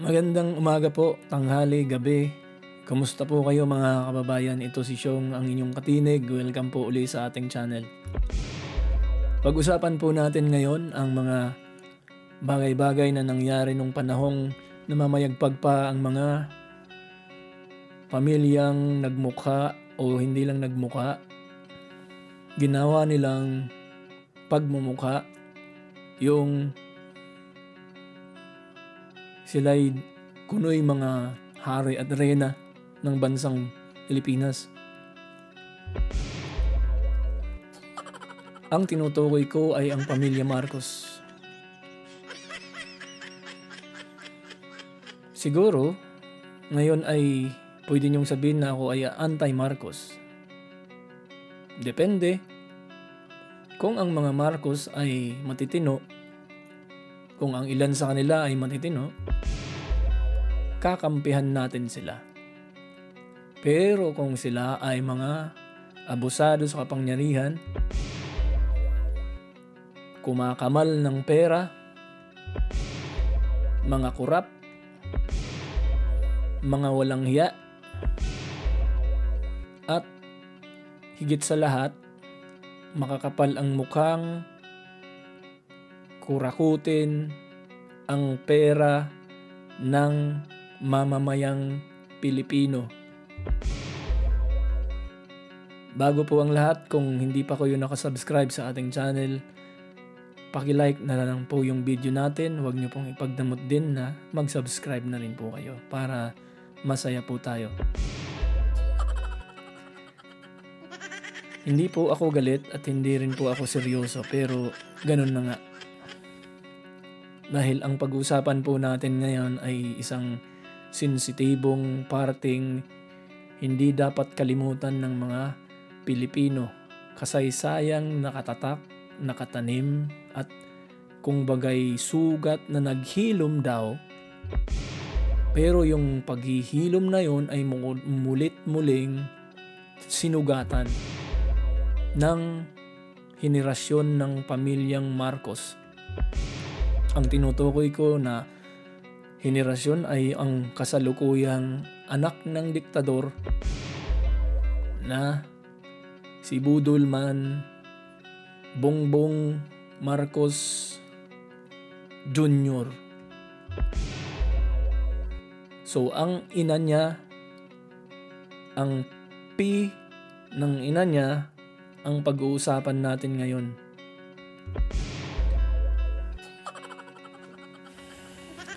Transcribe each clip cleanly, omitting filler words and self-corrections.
Magandang umaga po, tanghali, gabi. Kumusta po kayo mga kababayan? Ito si Syong, ang inyong katinig. Welcome po uli sa ating channel. Pag-usapan po natin ngayon ang mga bagay-bagay na nangyari nung panahong namamayagpag pa ang mga pamilyang nagmukha o hindi lang nagmukha. Ginawa nilang pagmumukha yung sila'y kuno'y mga hari at reyna ng bansang Pilipinas. Ang tinutukoy ko ay ang pamilya Marcos. Siguro, ngayon ay pwede niyong sabihin na ako ay anti-Marcos. Depende. Kung ang mga Marcos ay matitino, kung ang ilan sa kanila ay matitino, kakampihan natin sila. Pero kung sila ay mga abusado sa kapangyarihan, kumakamal ng pera, mga kurap, mga walang hiya, at higit sa lahat, makakapal ang mukhang kurakutin ang pera ng mamamayang Pilipino. Bago po ang lahat, kung hindi pa kayo nakasubscribe sa ating channel, paki-like na lang po yung video natin. Huwag niyo pong ipagdamot din na mag-subscribe na rin po kayo para masaya po tayo. Hindi po ako galit at hindi rin po ako seryoso, pero ganun na nga. Dahil ang pag-uusapan po natin ngayon ay isang sensitibong parting hindi dapat kalimutan ng mga Pilipino. Kasaysayang nakatatak, nakatanim at kung bagay sugat na naghilom daw. Pero yung paghihilom na yon ay mulit-muling sinugatan ng henerasyon ng pamilyang Marcos. Ang tinutukoy ko na henerasyon ay ang kasalukuyang anak ng diktador na si Budolman Bongbong Marcos Jr. So ang ina niya, ang P ng ina niya, ang pag-uusapan natin ngayon.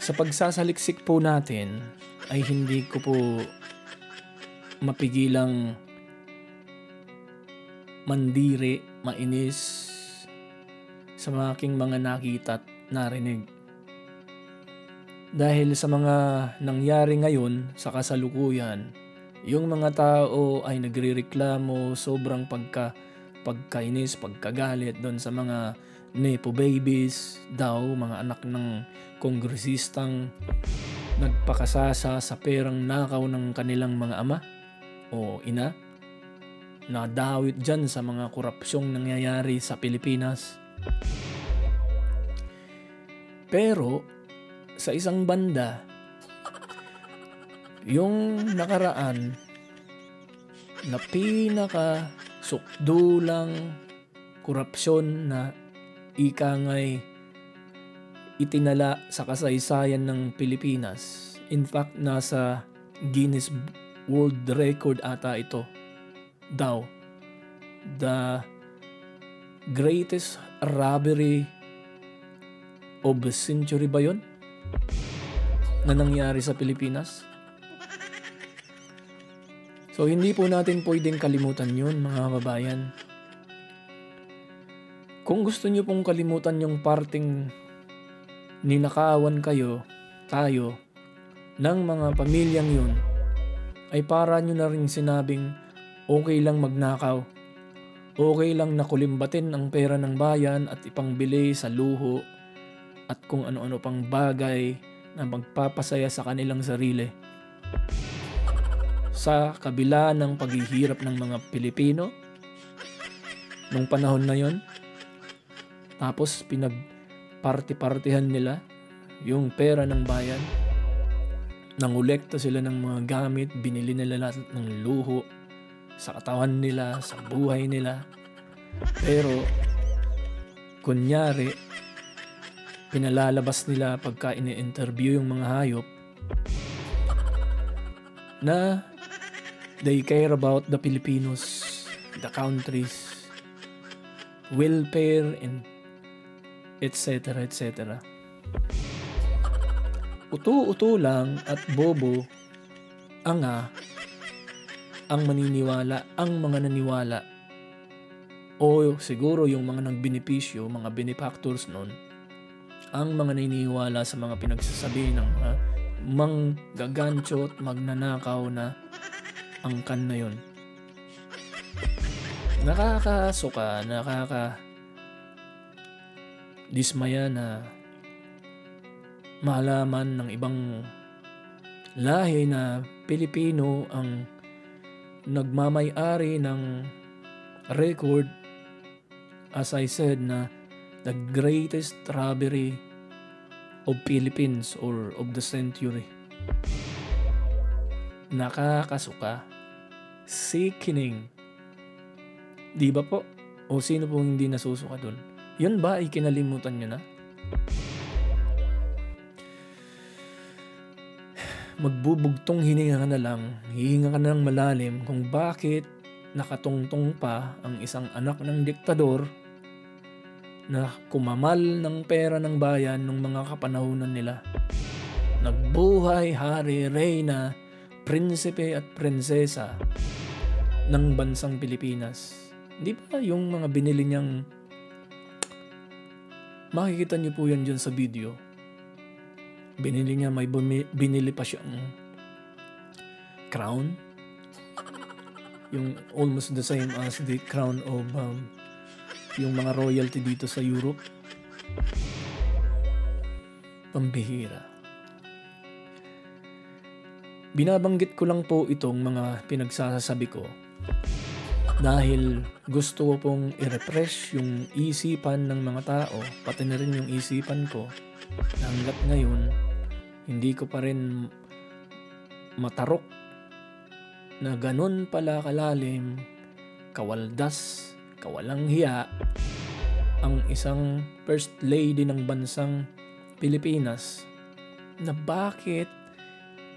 Sa pagsasaliksik po natin ay hindi ko po mapigilang mandiri, mainis sa aking mga nakita at narinig. Dahil sa mga nangyari ngayon sa kasalukuyan, yung mga tao ay nagrereklamo sobrang pagkainis, pagkagalit doon sa mga nepo babies daw, mga anak ng kongresistang nagpakasasa sa perang nakaw ng kanilang mga ama o ina, na dawit dyan sa mga korupsyong nangyayari sa Pilipinas. Pero sa isang banda, yung nakaraan na pinaka sukdulang korupsyon na ika nga'y itinala sa kasaysayan ng Pilipinas. In fact, nasa Guinness World Record ata ito daw. The greatest robbery of the century ba yun? Na nangyari sa Pilipinas. So hindi po natin pwedeng kalimutan yun, mga kababayan. Kung gusto nyo pong kalimutan yung parting ninakawan tayo ng mga pamilyang yun, ay para nyo na rin sinabing okay lang magnakaw, okay lang nakulimbatin ang pera ng bayan at ipangbili sa luho at kung ano-ano pang bagay na magpapasaya sa kanilang sarili. Sa kabila ng paghihirap ng mga Pilipino nung panahon na yon, tapos pinagparti-partihan nila yung pera ng bayan. Nangolekta sila ng mga gamit, binili nila lahat ng luho sa katawan nila, sa buhay nila. Pero, kunyari, pinalalabas nila pagka ini-interview yung mga hayop na they care about the Filipinos, the country's welfare, and etc. etc. Uto-uto lang at bobo ang maniniwala, ang mga naniwala, o siguro yung mga nagbenepisyo, mga benefactors nun, ang mga naniniwala sa mga pinagsasabi ng manggagancho at magnanakaw na angkan na yun. Nakakasuka, dismaya na malaman ng ibang lahi na Pilipino ang nagmamay-ari ng record, as I said, na the greatest robbery of Philippines or of the century. Nakakasuka. Sickening. Di ba po? O sino po hindi nasusuka dun? Yun ba ay kinalimutan nyo na? Magbubugtong hininga ka na lang, hihinga ka na ng malalim kung bakit nakatungtong pa ang isang anak ng diktador na kumamal ng pera ng bayan ng mga kapanahunan nila. Nagbuhay hari, reyna, prinsipe at prinsesa ng bansang Pilipinas. Di ba yung mga binili niyang, makikita niyo po yan dyan sa video. Binili niya, binili pa siyang crown. Yung almost the same as the crown of yung mga royalty dito sa Europe. Pambihira. Binabanggit ko lang po itong mga pinagsasabi ko dahil gusto ko pong i-refresh yung isipan ng mga tao, pati na rin yung isipan ko. Hanggat ngayon, hindi ko pa rin matarok na ganun pala kalalim, kawaldas, kawalang hiya ang isang first lady ng bansang Pilipinas, na bakit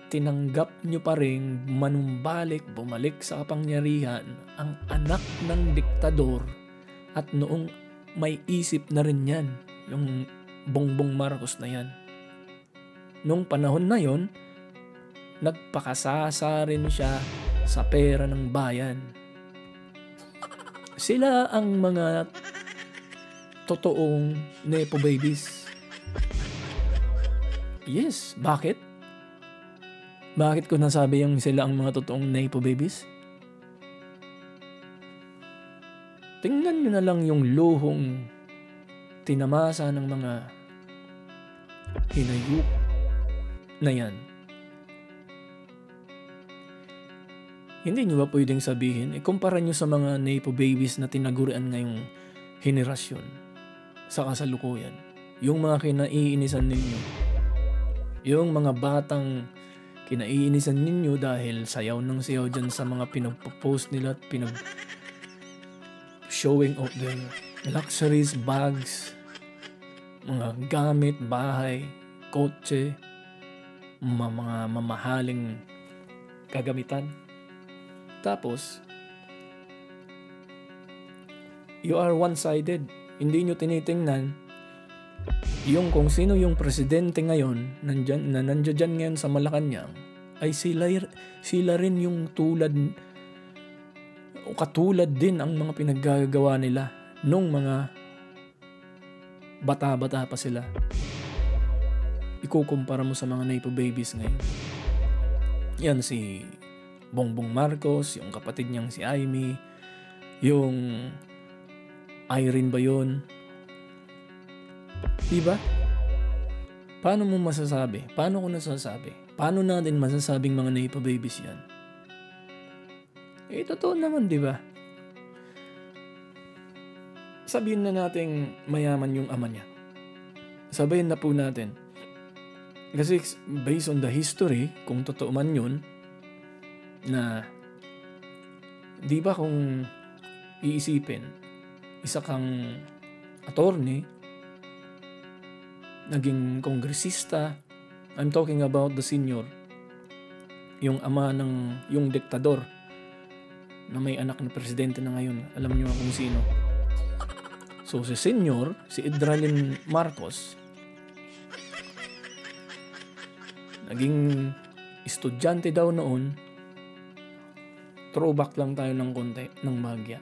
tinanggap nyo pa rin manumbalik, bumalik sa kapangyarihan ang anak ng diktador, at noong may isip na rin yan, yung Bongbong Marcos na yan. Nung panahon na yon, nagpakasasa rin siya sa pera ng bayan. Sila ang mga totoong nepo babies. Yes, bakit? Bakit ko nasabi yung sila ang mga totoong nepo babies? Tingnan nyo na lang yung luhong tinamasa ng mga hinayup na yan. Hindi nyo ba pwedeng sabihin, ikumpara nyo sa mga nepo babies na tinagurian ngayong henerasyon sa kasalukuyan? Yung mga kinaiinisan ninyo, yung mga batang kinaiinisan ninyo dahil sayaw ng sayaw dyan sa mga pinagpo-post nila at showing off their luxuries, bags, mga gamit, bahay, kotse, mga mamahaling kagamitan. Tapos, you are one-sided. Hindi nyo tinitingnan yung kung sino yung presidente ngayon nandiyan ngayon sa Malacanang, ay sila rin yung katulad din ang mga pinaggagawa nila nung mga bata-bata pa sila. Ikukumpara mo sa mga nepo babies ngayon. Yan si Bongbong Marcos, yung kapatid niyang si Amy, yung Irene ba yun? Diba? Paano mo masasabi? Paano ko nasasabi? Paano natin masasabing mga nepo babies yan? Totoo naman, diba? Sabihin na nating mayaman yung ama niya. Sabihin na po natin, Kasi based on the history, kung totoo man yun, na di ba kung iisipin, isa kang attorney, naging kongresista, I'm talking about the senior, yung ama ng, yung diktador, na may anak na presidente na ngayon. Alam niyo kung sino. So si senior, si Edralin Marcos, naging estudyante daw noon. Throwback lang tayo ng konti, ng bagya,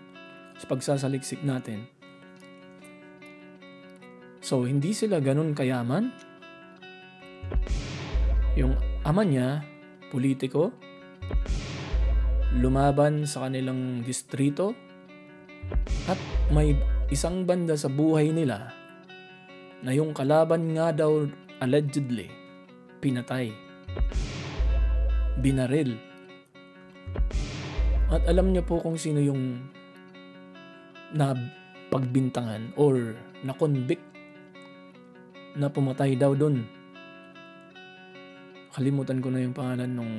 sa pagsasaliksik natin. So hindi sila ganun kayaman. Yung ama niya, politiko, lumaban sa kanilang distrito, at may isang banda sa buhay nila na yung kalaban nga daw allegedly pinatay, binaril. At alam niyo po kung sino yung napagbintangan or na-convict na pumatay daw dun. Kalimutan ko na yung pangalan nung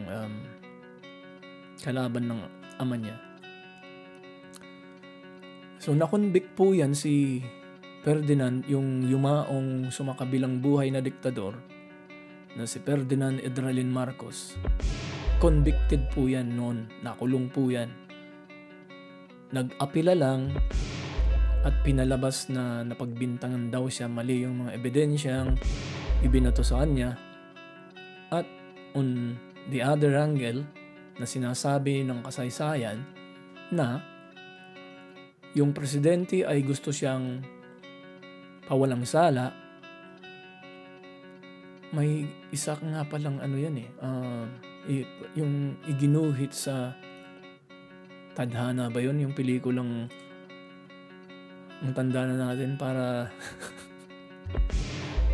kalaban ng ama niya. So na-convict po yan si Ferdinand, yung yumaong sumakabilang buhay na diktador na si Ferdinand Edralin Marcos. Convicted po yan noon, nakulong po yan. Nag-apila lang at pinalabas na napagbintangan daw siya, mali yung mga ebidensyang ibinato sa kanya. At on the other angle, na sinasabi ng kasaysayan na yung presidente ay gusto siyang pawalang sala. May isa nga palang ano yan yung iginuhit sa Tadhana ba yun? Yung pelikulang ang tanda na natin para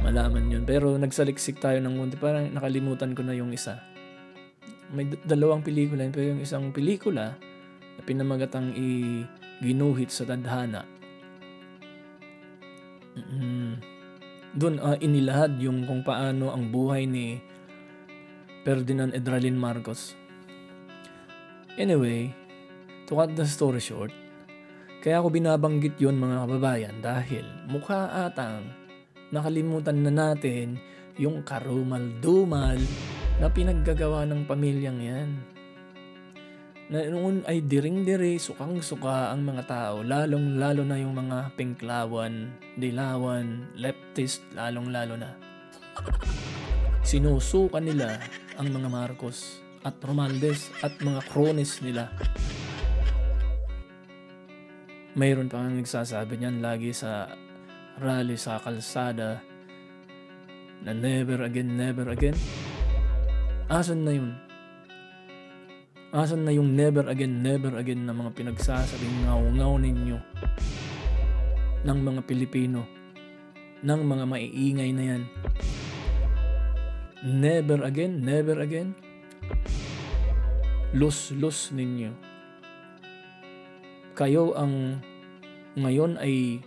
malaman yun. Pero nagsaliksik tayo ng munti. Parang nakalimutan ko na yung isa. May dalawang pelikula. Pero yung isang pelikula na pinamagatang ginuhit sa Tadhana. Doon inilahad yung kung paano ang buhay ni Ferdinand Edralin Marcos. Anyway, to cut the story short, kaya ako binabanggit yun mga kababayan dahil mukha atang nakalimutan na natin yung karumal-dumal na pinaggagawa ng pamilyang yan. Na noon ay diring-diri, sukang-suka ang mga tao, lalong-lalo na yung mga pinklawan, dilawan, leftist, lalong-lalo na. Sinusuka nila ang mga Marcos at Romualdez at mga cronies nila. Mayroon pa nga nagsasabi niyan lagi sa rally sa kalsada na never again, never again. Asan na yun? Asan na yung never again na mga pinagsasabing ngaw-ngaw ninyo ng mga Pilipino, ng mga maiingay na yan? Never again, never again. Lus ninyo. Kayo ang ngayon ay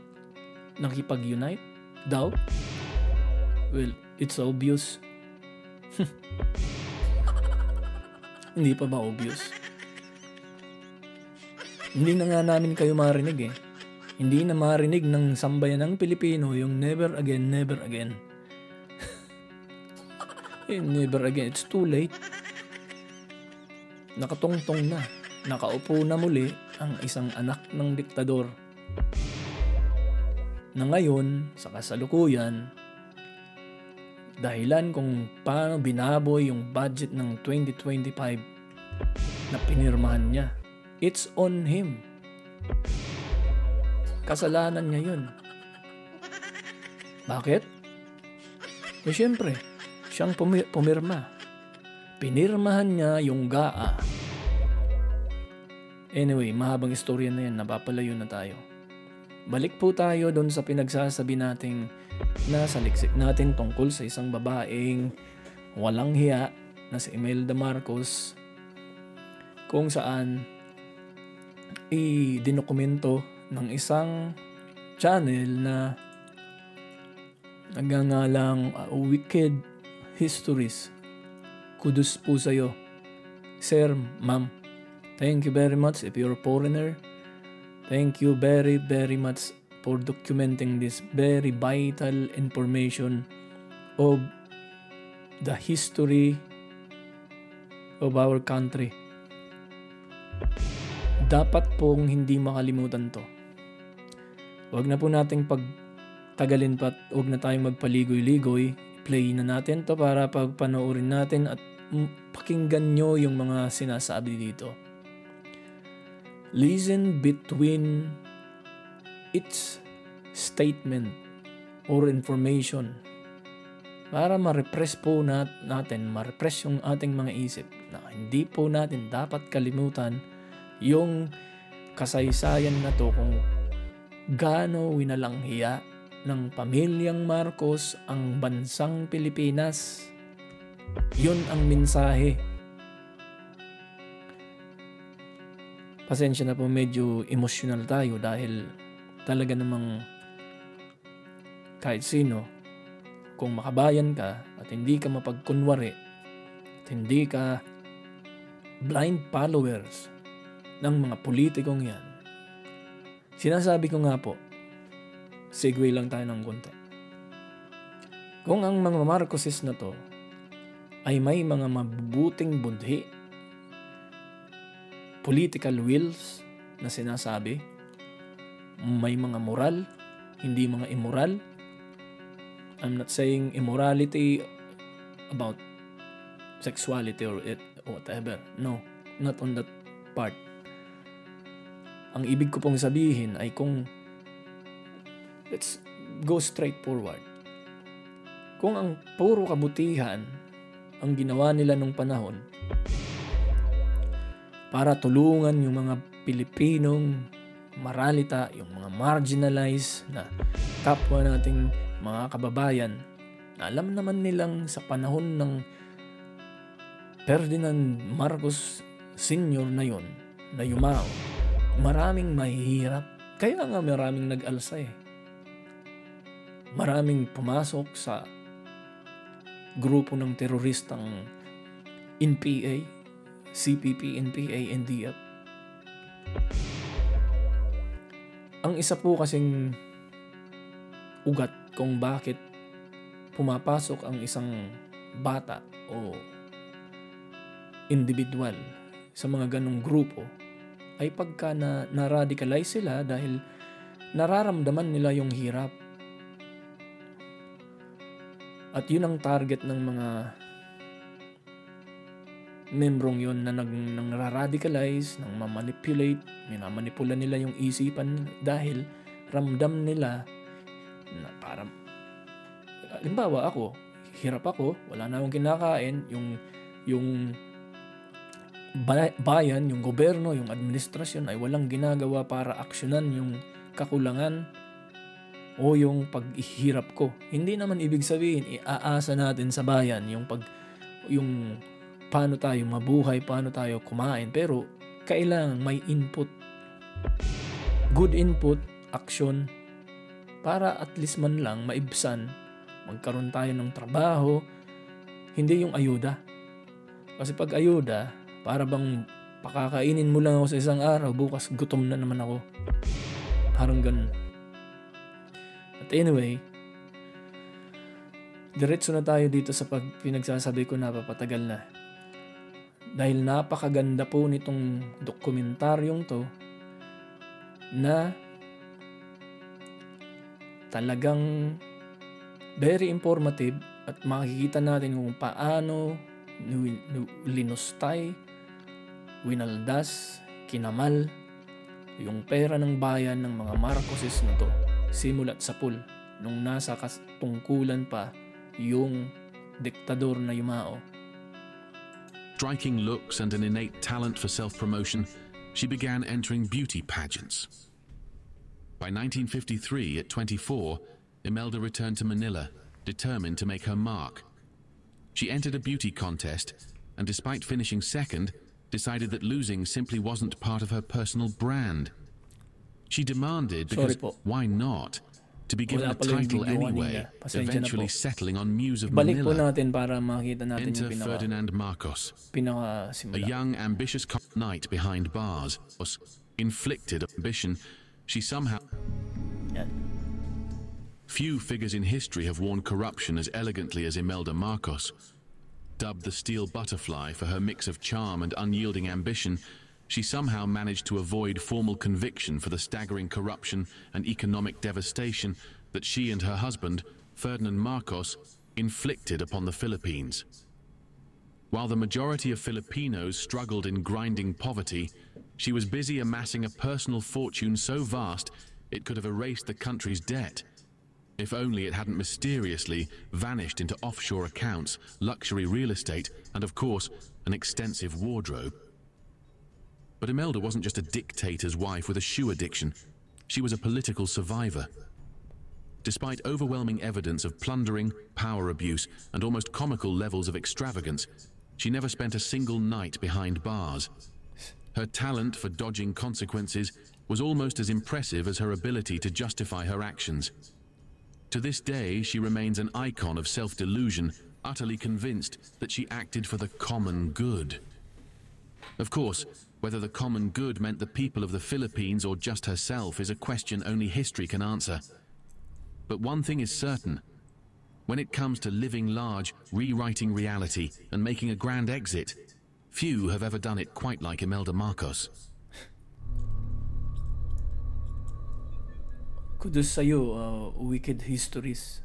nakipag-unite daw? Well, it's obvious. Hindi pa ba obvious? Hindi na nga namin kayo marinig eh. Hindi na marinig ng sambayan ng Pilipino yung never again, never again. Never again, it's too late. Nakatungtong na. Nakaupo na muli ang isang anak ng diktador. Na ngayon, sa kasalukuyan, dahilan kung paano binaboy yung budget ng 2025 na pinirmahan niya. It's on him. Kasalanan niya yun. Bakit? Eh syempre, siyang pumirma. Pinirmahan niya yung GAA. Anyway, mahabang istorya na yan. Napapalayo na tayo. Balik po tayo doon sa pinagsasabi nating nasa liksik natin tungkol sa isang babaeng walang hiya na si Imelda Marcos, kung saan i-dinokumento ng isang channel na nagngangalang Wicked histories. Kudos po sa'yo. Sir, ma'am, thank you very much if you're a foreigner. Thank you very, very much for documenting this very vital information of the history of our country. Dapat pong hindi makalimutan to. Huwag na po nating pagtagalin pa at huwag na tayong magpaligoy-ligoy. Play na natin to para pagpanoorin natin at pakinggan nyo yung mga sinasabi dito. Listen between each statement or information para ma-repress po natin, ma-repress yung ating mga isip na hindi po natin dapat kalimutan yung kasaysayan na to kung gaano winalanghiya ng pamilyang Marcos ang bansang Pilipinas. Yun ang mensahe. Pasensya na po, medyo emotional tayo dahil talaga namang kahit sino, kung makabayan ka at hindi ka mapagkunwari at hindi ka blind followers ng mga politikong yan. Sinasabi ko nga po, segue lang tayo ng konti. Kung ang mga Marcoses na to ay may mga mabubuting budhi, political wills na sinasabi, may mga moral, hindi mga immoral. I'm not saying immorality about sexuality or whatever. No, not on that part. Ang ibig ko pong sabihin ay kung let's go straight forward. Kung ang puro kabutihan ang ginawa nila nung panahon para tulungan yung mga Pilipinong maralita, yung mga marginalized na kapwa nating mga kababayan, na alam naman nilang sa panahon ng Ferdinand Marcos Sr. na yun, na yumao, maraming mahihirap. Kaya nga maraming nag-alsa eh. Maraming pumasok sa grupo ng teroristang NPA, CPP, NPA, NDF. Ang isa po kasing ugat kung bakit pumapasok ang isang bata o individual sa mga ganong grupo ay pagka na-radicalize sila dahil nararamdaman nila yung hirap. At yun ang target ng mga membrong yun na nang-radicalize, nang mamanipulate, minamanipula nila yung isipan dahil ramdam nila na parang, halimbawa ako, hirap ako, wala na akong kinakain, yung bayan, yung gobyerno, yung administrasyon ay walang ginagawa para aksyonan yung kakulangan o yung paghihirap ko. Hindi naman ibig sabihin iaasa natin sa bayan yung paano tayo mabuhay, paano tayo kumain, pero kailangan may input, good input, action, para at least man lang maibsan, magkaroon tayo ng trabaho, hindi yung ayuda. Kasi pag ayuda, para bang pakakainin mo lang ako sa isang araw, bukas gutom na naman ako. Parang ganun. But anyway, diretso na tayo dito sa pinagsasabi ko na papatagal na. Dahil napakaganda po nitong dokumentaryong to na talagang very informative at makikita natin kung paano linustay, winaldas, kinamal yung pera ng bayan ng mga Marcoses na to simulat sa pool nung nasa katungkulan pa yung diktador na yumao. Striking looks and an innate talent for self-promotion, she began entering beauty pageants. By 1953, at 24, Imelda returned to Manila, determined to make her mark. She entered a beauty contest, and despite finishing second, decided that losing simply wasn't part of her personal brand. She demanded, because why not, to be given Wala a pala yung title video anyway, kanina. Pasensya na eventually po. settling on Muse of Ibalik po Manila. natin para makita natin Enter yung Ferdinand Marcos, a pinakasimula. young, ambitious knight behind bars. Inflicted ambition, she somehow... Yan. Few figures in history have worn corruption as elegantly as Imelda Marcos. Dubbed the Steel Butterfly for her mix of charm and unyielding ambition, she somehow managed to avoid formal conviction for the staggering corruption and economic devastation that she and her husband, Ferdinand Marcos, inflicted upon the Philippines. While the majority of Filipinos struggled in grinding poverty, she was busy amassing a personal fortune so vast it could have erased the country's debt, if only it hadn't mysteriously vanished into offshore accounts, luxury real estate, and of course, an extensive wardrobe. But Imelda wasn't just a dictator's wife with a shoe addiction. She was a political survivor. Despite overwhelming evidence of plundering, power abuse, and almost comical levels of extravagance, she never spent a single night behind bars. Her talent for dodging consequences was almost as impressive as her ability to justify her actions. To this day, she remains an icon of self-delusion, utterly convinced that she acted for the common good. Of course, whether the common good meant the people of the Philippines or just herself is a question only history can answer. But one thing is certain. When it comes to living large, rewriting reality, and making a grand exit, few have ever done it quite like Imelda Marcos. Kudos sa'yo, Wicked Histories.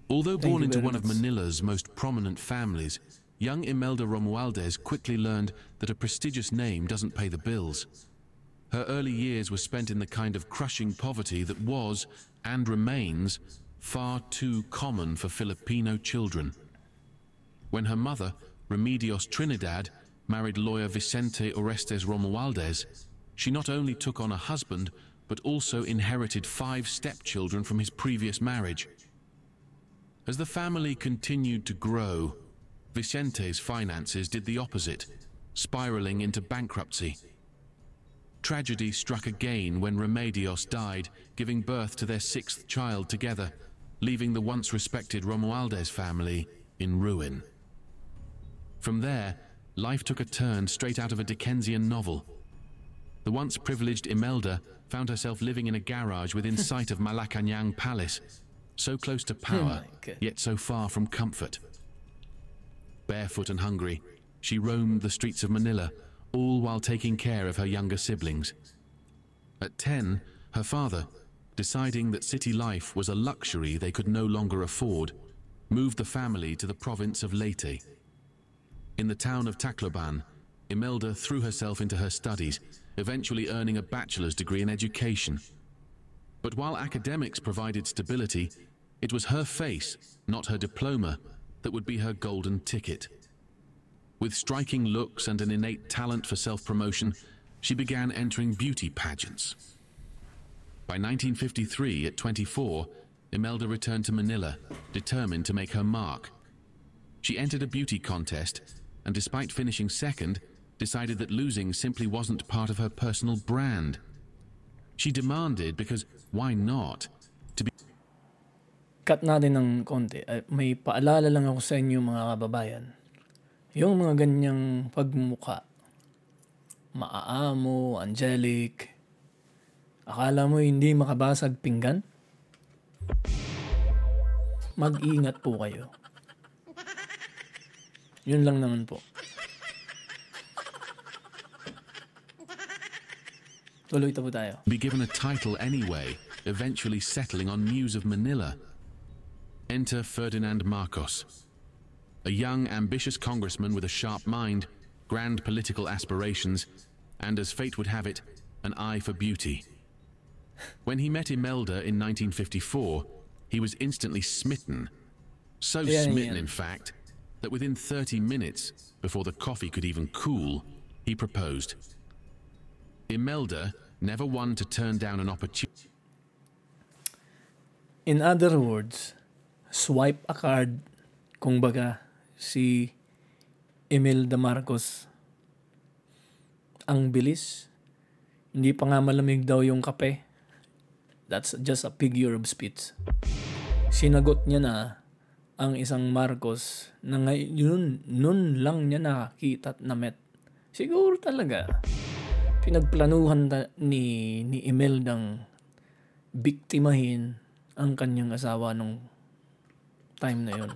Although Thank born you into very one of much. Manila's most prominent families, young Imelda Romualdez quickly learned that a prestigious name doesn't pay the bills. Her early years were spent in the kind of crushing poverty that was, and remains, far too common for Filipino children. When her mother, Remedios Trinidad, married lawyer Vicente Orestes Romualdez, she not only took on a husband, but also inherited 5 stepchildren from his previous marriage. As the family continued to grow, Vicente's finances did the opposite, spiraling into bankruptcy. Tragedy struck again when Remedios died, giving birth to their 6th child together, leaving the once respected Romualdez family in ruin. From there, life took a turn straight out of a Dickensian novel. The once privileged Imelda found herself living in a garage within sight of Malacañang Palace, so close to power, yet so far from comfort. Barefoot and hungry, she roamed the streets of Manila, all while taking care of her younger siblings. At 10, her father, deciding that city life was a luxury they could no longer afford, moved the family to the province of Leyte. In the town of Tacloban, Imelda threw herself into her studies, eventually earning a bachelor's degree in education. But while academics provided stability, it was her face, not her diploma, that would be her golden ticket. With striking looks and an innate talent for self-promotion, she began entering beauty pageants. By 1953, at 24, Imelda returned to Manila, determined to make her mark. She entered a beauty contest, and despite finishing second, decided that losing simply wasn't part of her personal brand. She demanded, because why not, to be... Cut natin ng konti. May paalala lang ako sa inyo mga kababayan. Yung mga ganyang pagmumuka, maaamo, angelic, akala mo hindi makabasag pinggan? Mag-ingat po kayo. Yun lang naman po. Tuloy po tayo. Be given a title anyway, eventually settling on Muse of Manila. Enter Ferdinand Marcos, a young, ambitious congressman with a sharp mind, grand political aspirations, and as fate would have it, an eye for beauty. When he met Imelda in 1954, he was instantly smitten. So smitten, in fact, that within 30 minutes, before the coffee could even cool, he proposed. Imelda, never one to turn down an opportunity. In other words, swipe a card, kung baga, si Imelda Marcos. Ang bilis. Hindi pa nga malamig daw yung kape. That's just a figure of speech. Sinagot niya na ang isang Marcos na ngayon, nun lang niya nakakita at na-met. Siguro talaga, pinagplanuhan ni Imildang biktimahin ang kanyang asawa nung time na yun.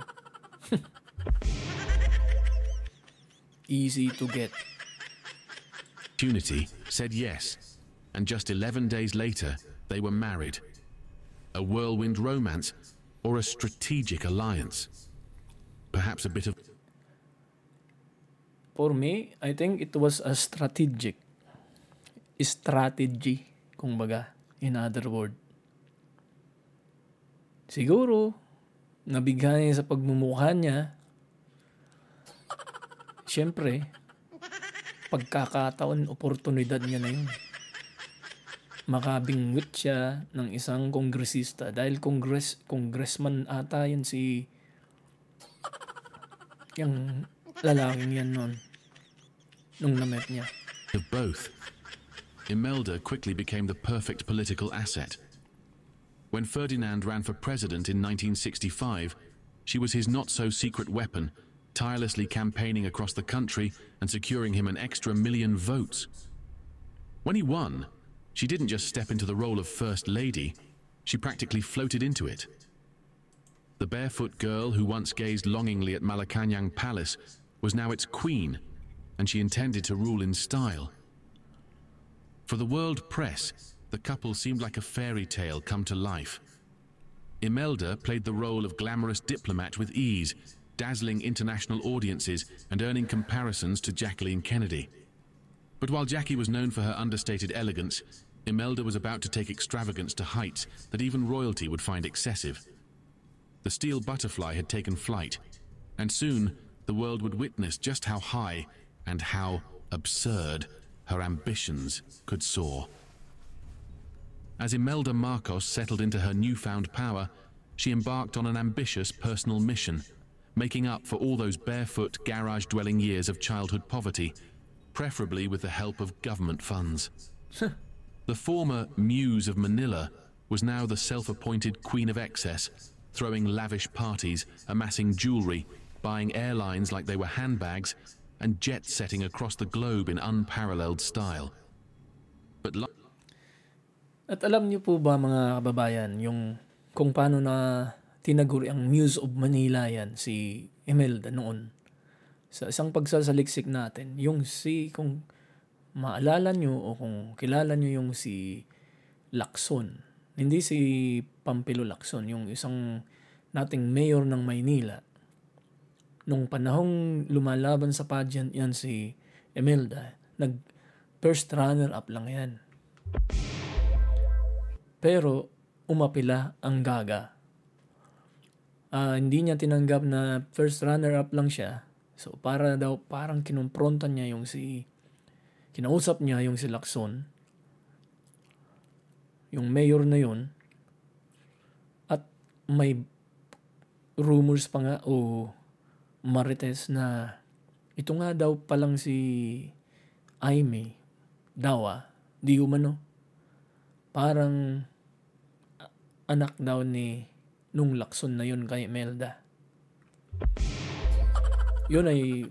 Easy to get. Opportunity said yes, and just 11 days later, they were married. A whirlwind romance or a strategic alliance? Perhaps a bit of... For me, I think it was a strategy, kumbaga, in other word. Siguro, nabigay sa pagmumukha niya, siyempre, pagkakataon, oportunidad niya na yun. Makabingwit siya ng isang kongresista dahil congressman ata yan si yung lalaking yan nung na-met niya. Of both, Imelda quickly became the perfect political asset. When Ferdinand ran for president in 1965, she was his not-so-secret weapon, tirelessly campaigning across the country and securing him an extra 1 million votes. When he won, she didn't just step into the role of First Lady, she practically floated into it. The barefoot girl who once gazed longingly at Malacanang Palace was now its queen, and she intended to rule in style. For the world press, the couple seemed like a fairy tale come to life. Imelda played the role of glamorous diplomat with ease, dazzling international audiences and earning comparisons to Jacqueline Kennedy. But while Jackie was known for her understated elegance, Imelda was about to take extravagance to heights that even royalty would find excessive. The steel butterfly had taken flight, and soon the world would witness just how high and how absurd her ambitions could soar. As Imelda Marcos settled into her newfound power, she embarked on an ambitious personal mission, making up for all those barefoot, garage-dwelling years of childhood poverty, preferably with the help of government funds. The former Muse of Manila was now the self-appointed Queen of Excess, throwing lavish parties, amassing jewelry, buying airlines like they were handbags, and jet-setting across the globe in unparalleled style. But At alam niyo po ba mga kababayan, yung kung paano na tinaguri ang Muse of Manila yan, si Imelda noon. Sa isang pagsasaliksik natin, kung maalala nyo o kung kilala nyo yung si Lacson, hindi si Pampilo Lacson, yung isang nating mayor ng Maynila. Nung panahong lumalaban sa pageant yan si Imelda, first runner-up lang yan. Pero umapila ang Gaga. Hindi niya tinanggap na first runner-up lang siya. So parang kinumprontan niya kinausap niya yung si Lacson, yung mayor na yun, at may rumors pa nga o marites na ito nga daw palang si Aimee daw di umano. Parang anak daw nung Lacson na yun kay Imelda. Yun ay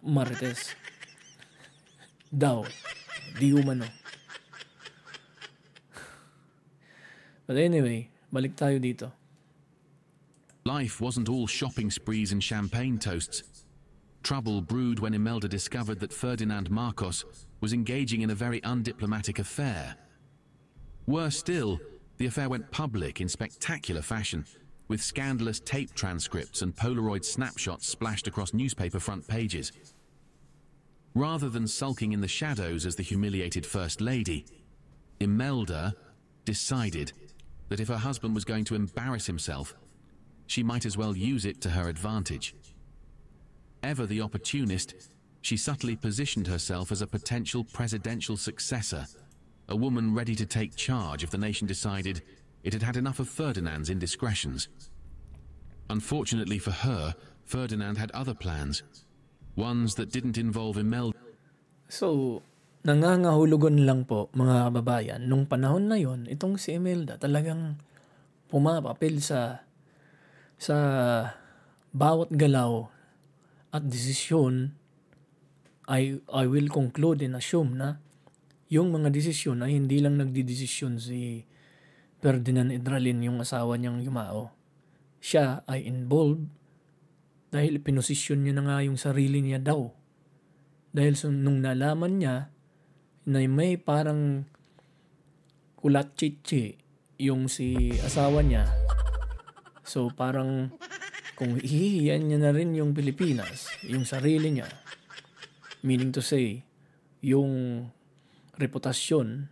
marites. Daw. Di umano. But anyway, balik tayo dito. life wasn't all shopping sprees and champagne toasts. Trouble brewed when Imelda discovered that Ferdinand Marcos was engaging in a very undiplomatic affair. Worse still, the affair went public in spectacular fashion, with scandalous tape transcripts and Polaroid snapshots splashed across newspaper front pages. Rather than sulking in the shadows as the humiliated First Lady, Imelda decided that if her husband was going to embarrass himself, she might as well use it to her advantage. Ever the opportunist, she subtly positioned herself as a potential presidential successor, a woman ready to take charge if the nation decided it had had enough of Ferdinand's indiscretions. Unfortunately for her, Ferdinand had other plans, ones that didn't involve Imelda. So, Nangangahulugan lang po mga kababayan, nung panahon na yon, itong si Imelda talagang pumapapil sa bawat galaw at desisyon. I will conclude and assume na yung mga desisyon ay hindi lang nagdidesisyon si Ferdinand Edralin, yung asawa niyang yumao. Siya ay involved dahil pinosisyon niya na nga yung sarili niya daw. Dahil nung nalaman niya na may parang kulat chichi yung si asawa niya, so parang kung ihihiyan niya na rin yung Pilipinas, yung sarili niya, meaning to say, yung reputasyon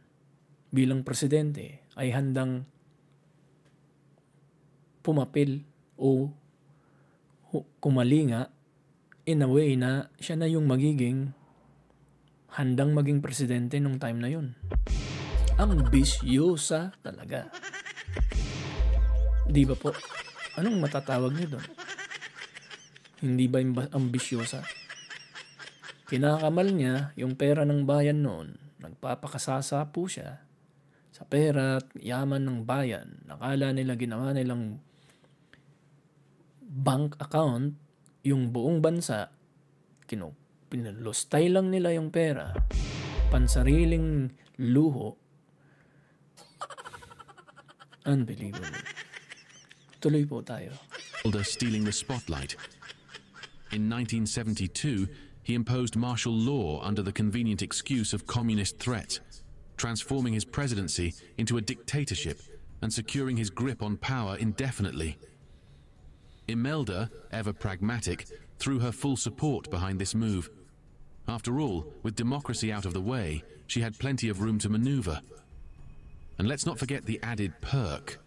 bilang presidente ay handang pumapil o kumalinga in a way na siya na yung magiging handang maging presidente nung time na yun. Ambisyosa talaga. Di ba po? Anong matatawag niyo doon? Hindi ba ambisyosa? Kinakamal niya yung pera ng bayan noon. Nagpapakasasa po siya sa pera at yaman ng bayan. Nakala nila ginawa nilang bank account yung buong bansa. Pinalostay lang nila yung pera. Pansariling luho. Unbelievable. Tuloy po tayo. Stealing the spotlight. In 1972, he imposed martial law under the convenient excuse of communist threats, transforming his presidency into a dictatorship and securing his grip on power indefinitely. Imelda, ever pragmatic, threw her full support behind this move. After all, with democracy out of the way, she had plenty of room to maneuver. And let's not forget the added perk.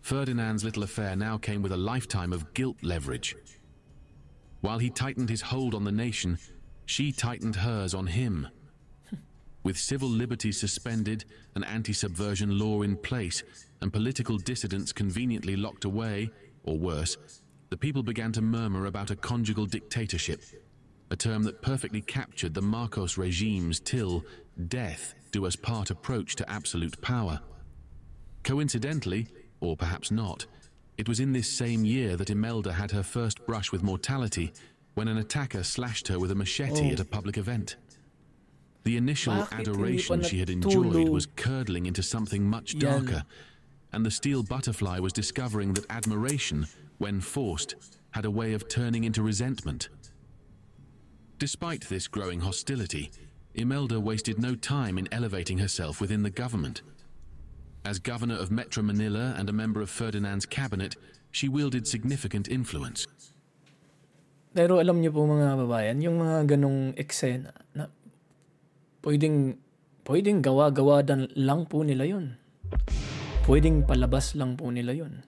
Ferdinand's little affair now came with a lifetime of guilt leverage. While he tightened his hold on the nation, she tightened hers on him. With civil liberties suspended, an anti-subversion law in place, and political dissidents conveniently locked away, or worse, the people began to murmur about a conjugal dictatorship, a term that perfectly captured the Marcos regime's till death do us part approach to absolute power. Coincidentally, or perhaps not, it was in this same year that Imelda had her first brush with mortality when an attacker slashed her with a machete at a public event. The initial adoration she had enjoyed was curdling into something much darker, and the steel butterfly was discovering that admiration, when forced, had a way of turning into resentment. Despite this growing hostility, Imelda wasted no time in elevating herself within the government. As governor of Metro Manila and a member of Ferdinand's cabinet, she wielded significant influence. Pero alam niyo po mga babayan, yung mga ganong eksena na pwedeng gawa-gawa lang po nila yun. Pwedeng palabas lang po nila yun.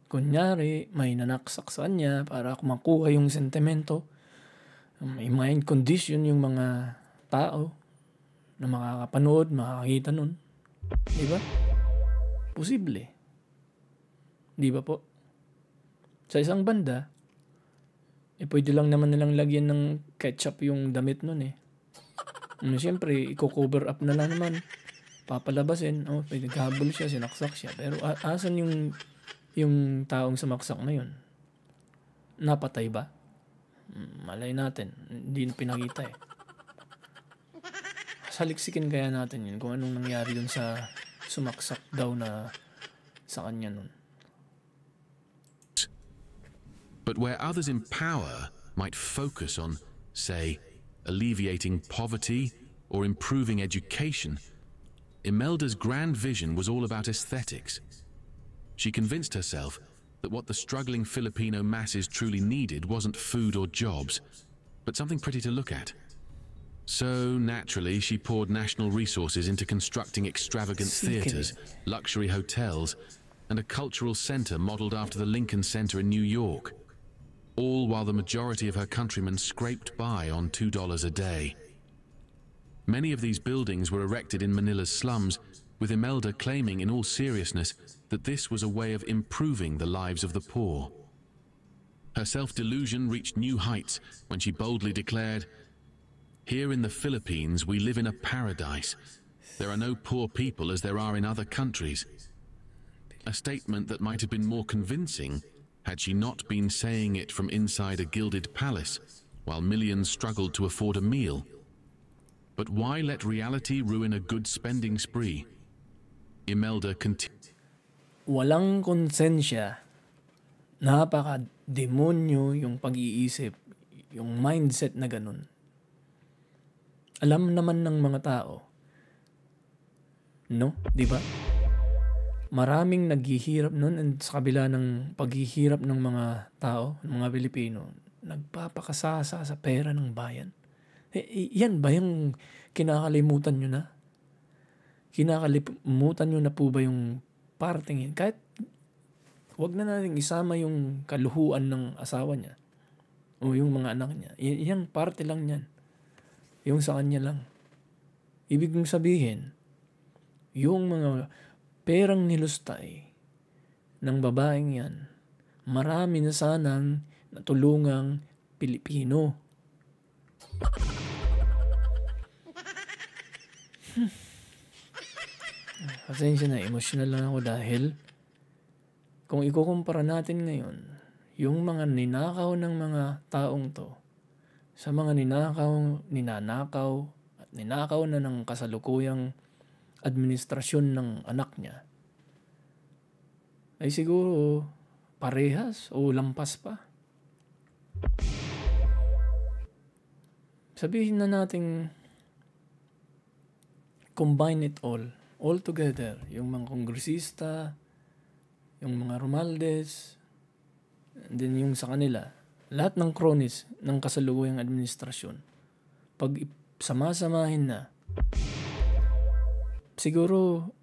Kunyari, may nanaksak sa kanya para makuha yung sentimento. May mind condition yung mga tao na makakapanood, makakita nun. Di ba? Posible. Di ba po? Sa isang banda, pwede lang naman nilang lagyan ng ketchup yung damit nun eh. Siyempre, i-cover up na lang naman. Papalabasin. Pwede naghabol siya, sinaksak siya. Pero asan yung taong sumaksak na yun? Napatay ba? Malay natin. Hindi pinakita eh. Saliksikin kaya natin yun kung anong nangyari dun sa sumaksak daw na sa kanya nun. But where others in power might focus on, say, alleviating poverty or improving education, Imelda's grand vision was all about aesthetics. She convinced herself that what the struggling Filipino masses truly needed wasn't food or jobs, but something pretty to look at. So, naturally, she poured national resources into constructing extravagant theaters, luxury hotels, and a cultural center modeled after the Lincoln Center in New York, all while the majority of her countrymen scraped by on $2 a day. Many of these buildings were erected in Manila's slums, with Imelda claiming in all seriousness that this was a way of improving the lives of the poor. Her self-delusion reached new heights when she boldly declared, Here in the Philippines, we live in a paradise. There are no poor people as there are in other countries. A statement that might have been more convincing had she not been saying it from inside a gilded palace, while millions struggled to afford a meal. But why let reality ruin a good spending spree? Imelda continued. Walang konsensya. Napaka-demonyo yung pag-iisip, yung mindset na ganun. Alam naman ng mga tao, no? Di ba? Maraming naghihirap nun and sa kabila ng paghihirap ng mga tao, ng mga Pilipino, nagpapakasasa sa pera ng bayan. Yan ba yung kinakalimutan nyo na? Kinakalimutan nyo na po ba yung parting yun? Kahit wag na natin isama yung kaluhuan ng asawa niya o yung mga anak niya. Yan, parte lang yan. Yung sa kanya lang. Ibig kong sabihin, yung mga perang nilustay ng babaeng yan, marami na sanang natulungang Pilipino. Pasensya na, emotional lang ako dahil kung ikukumpara natin ngayon, yung mga ninakaw ng mga taong to, sa mga ninanakaw at ninakaw na ng kasalukuyang administrasyon ng anak niya, ay siguro parehas o lampas pa. Sabihin na natin combine it all together, yung mga kongresista, yung mga Romualdez, and then yung sa kanila, lahat ng cronies ng kasalukuyang administrasyon, pag sama-samahin na, siguro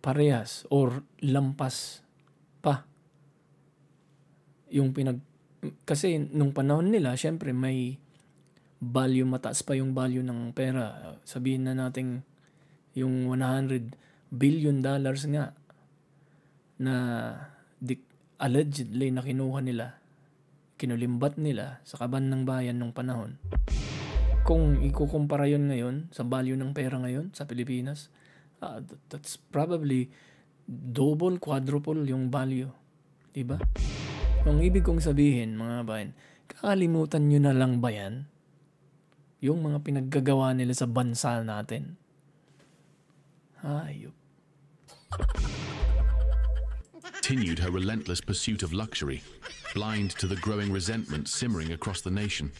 parehas or lampas pa yung kasi nung panahon nila, syempre may value, mataas pa yung value ng pera. Sabihin na natin yung $100 billion nga na allegedly na kinuha nila, kinulimbat nila sa kaban ng bayan nung panahon. Kung ikukumpara yun ngayon sa value ng pera ngayon sa Pilipinas, that's probably double, quadruple yung value. Diba? Ang ibig kong sabihin, mga bayan, kakalimutan nyo na lang ba yan? Yung mga pinaggagawa nila sa bansa natin. Hayop. Continued her relentless pursuit of luxury, blind to the growing resentment simmering across the nation.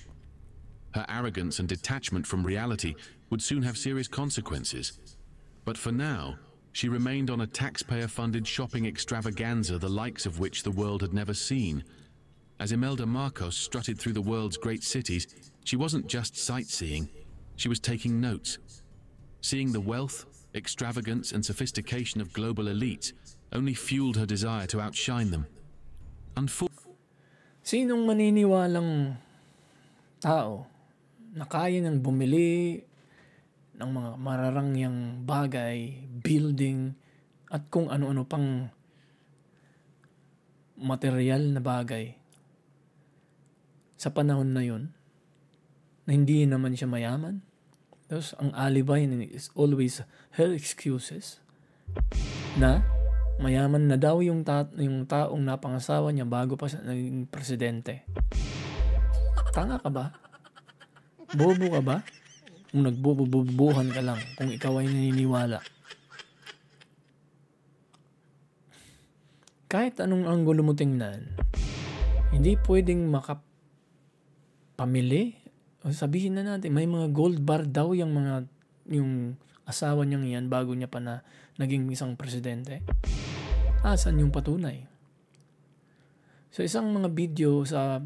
Her arrogance and detachment from reality would soon have serious consequences. But for now, she remained on a taxpayer-funded shopping extravaganza the likes of which the world had never seen. As Imelda Marcos strutted through the world's great cities, she wasn't just sightseeing, she was taking notes. Seeing the wealth, extravagance and sophistication of global elites only fueled her desire to outshine them. Sinong maniniwalang tao na kaya nang bumili ng mga mararangyang bagay, building, at kung ano-ano pang material na bagay sa panahon na yun, na hindi naman siya mayaman? Tapos ang alibi is always her excuses na mayaman na daw yung taong napangasawa niya bago pa siya naging presidente. Tanga ka ba? Bobo ka ba? Kung nagbububuhan ka lang, kung ikaw ay naniniwala. Kahit anong anggulo mo tingnan, hindi pwedeng makapamili. O sabihin na natin, may mga gold bar daw yung asawa niyang yan bago niya pa na naging isang presidente. Asan yung patunay? So isang mga video sa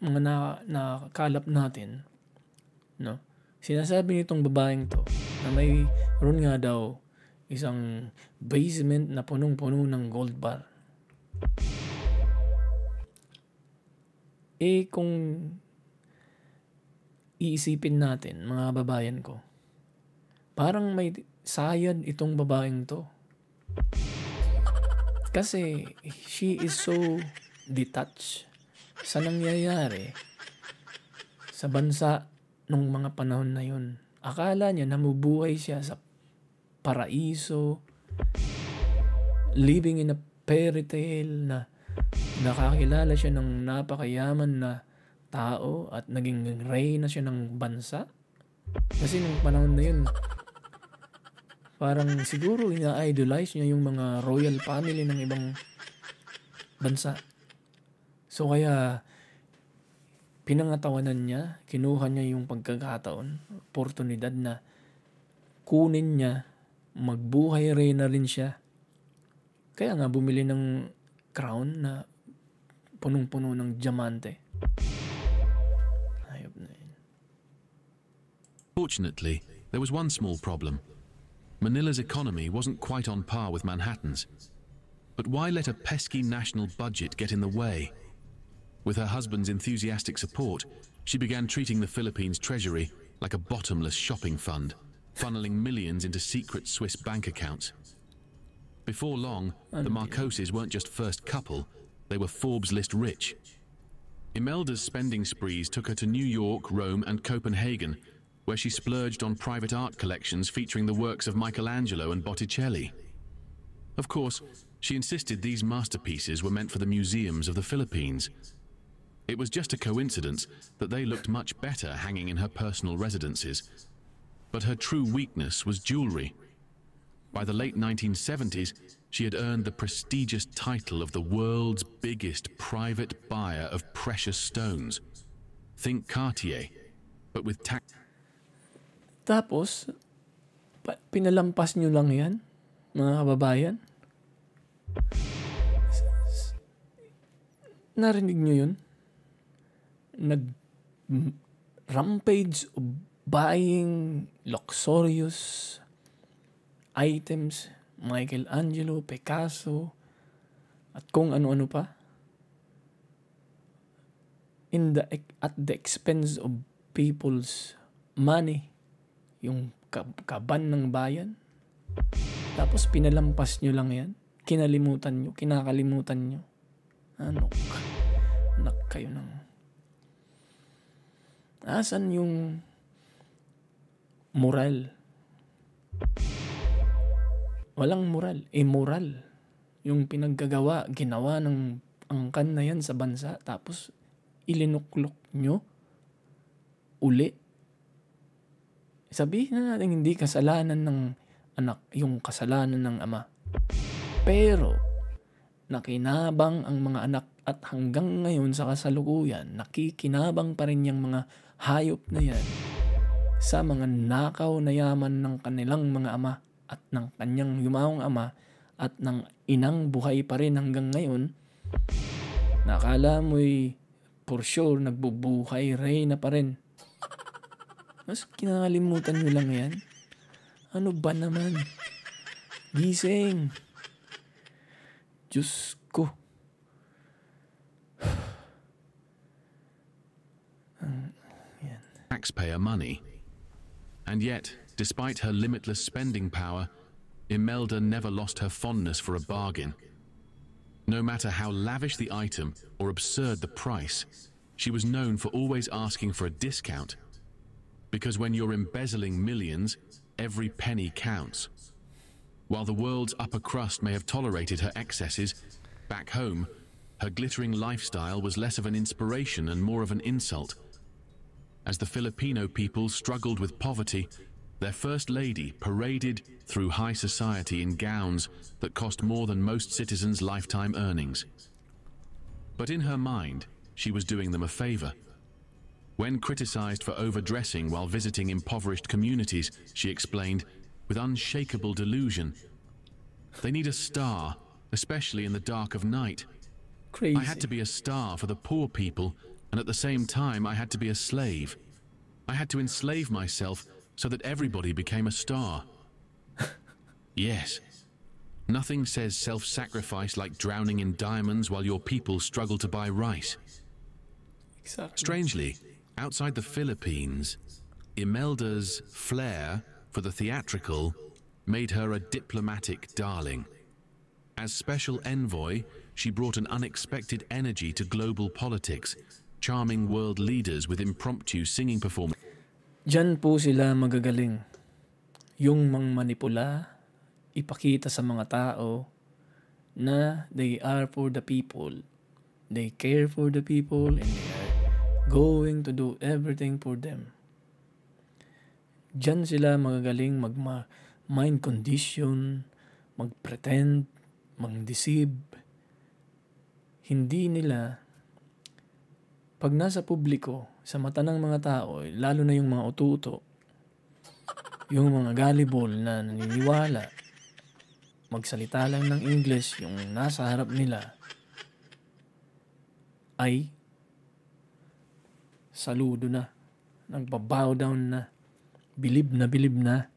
mga nakalap natin, no? Sinasabi nitong babaeng to na mayroon nga daw isang basement na punong-puno ng gold bar. Kung iisipin natin, mga babayan ko, parang may sayad itong babaeng to. Kasi she is so detached sa nangyayari sa bansa nung mga panahon na yun. Akala niya namubuhay siya sa paraiso, living in a fairy tale, na nakakilala siya ng napakayaman na tao at naging reyna siya ng bansa. Kasi nung panahon na yun, parang siguro ina-idolize niya yung mga royal family ng ibang bansa. So kaya pinangatawanan niya, kinuha niya yung pagkakataon, oportunidad na kunin niya, magbuhay reyna rin siya. Kaya nga bumili ng crown na punong-puno ng diamante. Ayop na yun. Fortunately, there was one small problem. Manila's economy wasn't quite on par with Manhattan's. But why let a pesky national budget get in the way? With her husband's enthusiastic support, she began treating the Philippines' treasury like a bottomless shopping fund, funneling millions into secret Swiss bank accounts. Before long, the Marcoses weren't just first couple, they were Forbes list rich. Imelda's spending sprees took her to New York, Rome, and Copenhagen, where she splurged on private art collections featuring the works of Michelangelo and Botticelli. Of course, she insisted these masterpieces were meant for the museums of the Philippines. It was just a coincidence that they looked much better hanging in her personal residences. But her true weakness was jewelry. By the late 1970s, she had earned the prestigious title of the world's biggest private buyer of precious stones. Think Cartier, but with Tapos, pinalampas nyo lang yan, mga kababayan. Narinig nyo yun? Nag-rampage of buying luxurious items, Michelangelo, Picasso, at kung ano-ano pa. At the expense of people's money, yung kaban ng bayan. Tapos pinalampas nyo lang yan. Kinakalimutan nyo. Ano ka? Anak kayo ng... Asan yung moral? Walang moral. Immoral. Yung ginawa ng angkan na yan sa bansa. Tapos ilinuklok nyo uli. Sabihin na natin hindi kasalanan ng anak, yung kasalanan ng ama. Pero nakinabang ang mga anak at hanggang ngayon sa kasalukuyan, nakikinabang pa rin yung mga hayop na yan sa mga nakaw na yaman ng kanilang mga ama at ng kanyang yumawang ama at ng inang buhay pa rin hanggang ngayon. Nakala mo'y for sure nagbubuhay reyna pa rin. Mas kinakalimutan nyo lang yan. Ano ba naman? Gising. Diyos ko. Taxpayer money. And yet, despite her limitless spending power, Imelda never lost her fondness for a bargain. No matter how lavish the item or absurd the price, she was known for always asking for a discount. Because when you're embezzling millions, every penny counts. While the world's upper crust may have tolerated her excesses, back home, her glittering lifestyle was less of an inspiration and more of an insult. As the Filipino people struggled with poverty, their first lady paraded through high society in gowns that cost more than most citizens' lifetime earnings. But in her mind, she was doing them a favor. When criticized for overdressing while visiting impoverished communities, she explained, with unshakable delusion, "They need a star, especially in the dark of night. Crazy. I had to be a star for the poor people, and at the same time I had to be a slave. I had to enslave myself so that everybody became a star." Yes. Nothing says self-sacrifice like drowning in diamonds while your people struggle to buy rice. Exactly. Strangely, outside the Philippines, Imelda's flair for the theatrical made her a diplomatic darling. As special envoy, she brought an unexpected energy to global politics, charming world leaders with impromptu singing performances. Diyan po sila magagaling. Yung mangmanipula, ipakita sa mga tao na they are for the people. They care for the people and they are going to do everything for them. Diyan sila magagaling mind condition, mag-pretend, mang-deceive. Hindi nila, pag nasa publiko, sa mata ng mga tao, lalo na yung mga ututo, yung mga gullible na naniniwala, magsalita lang ng English, yung nasa harap nila, ay saludo na, nagbabow down na, bilib na.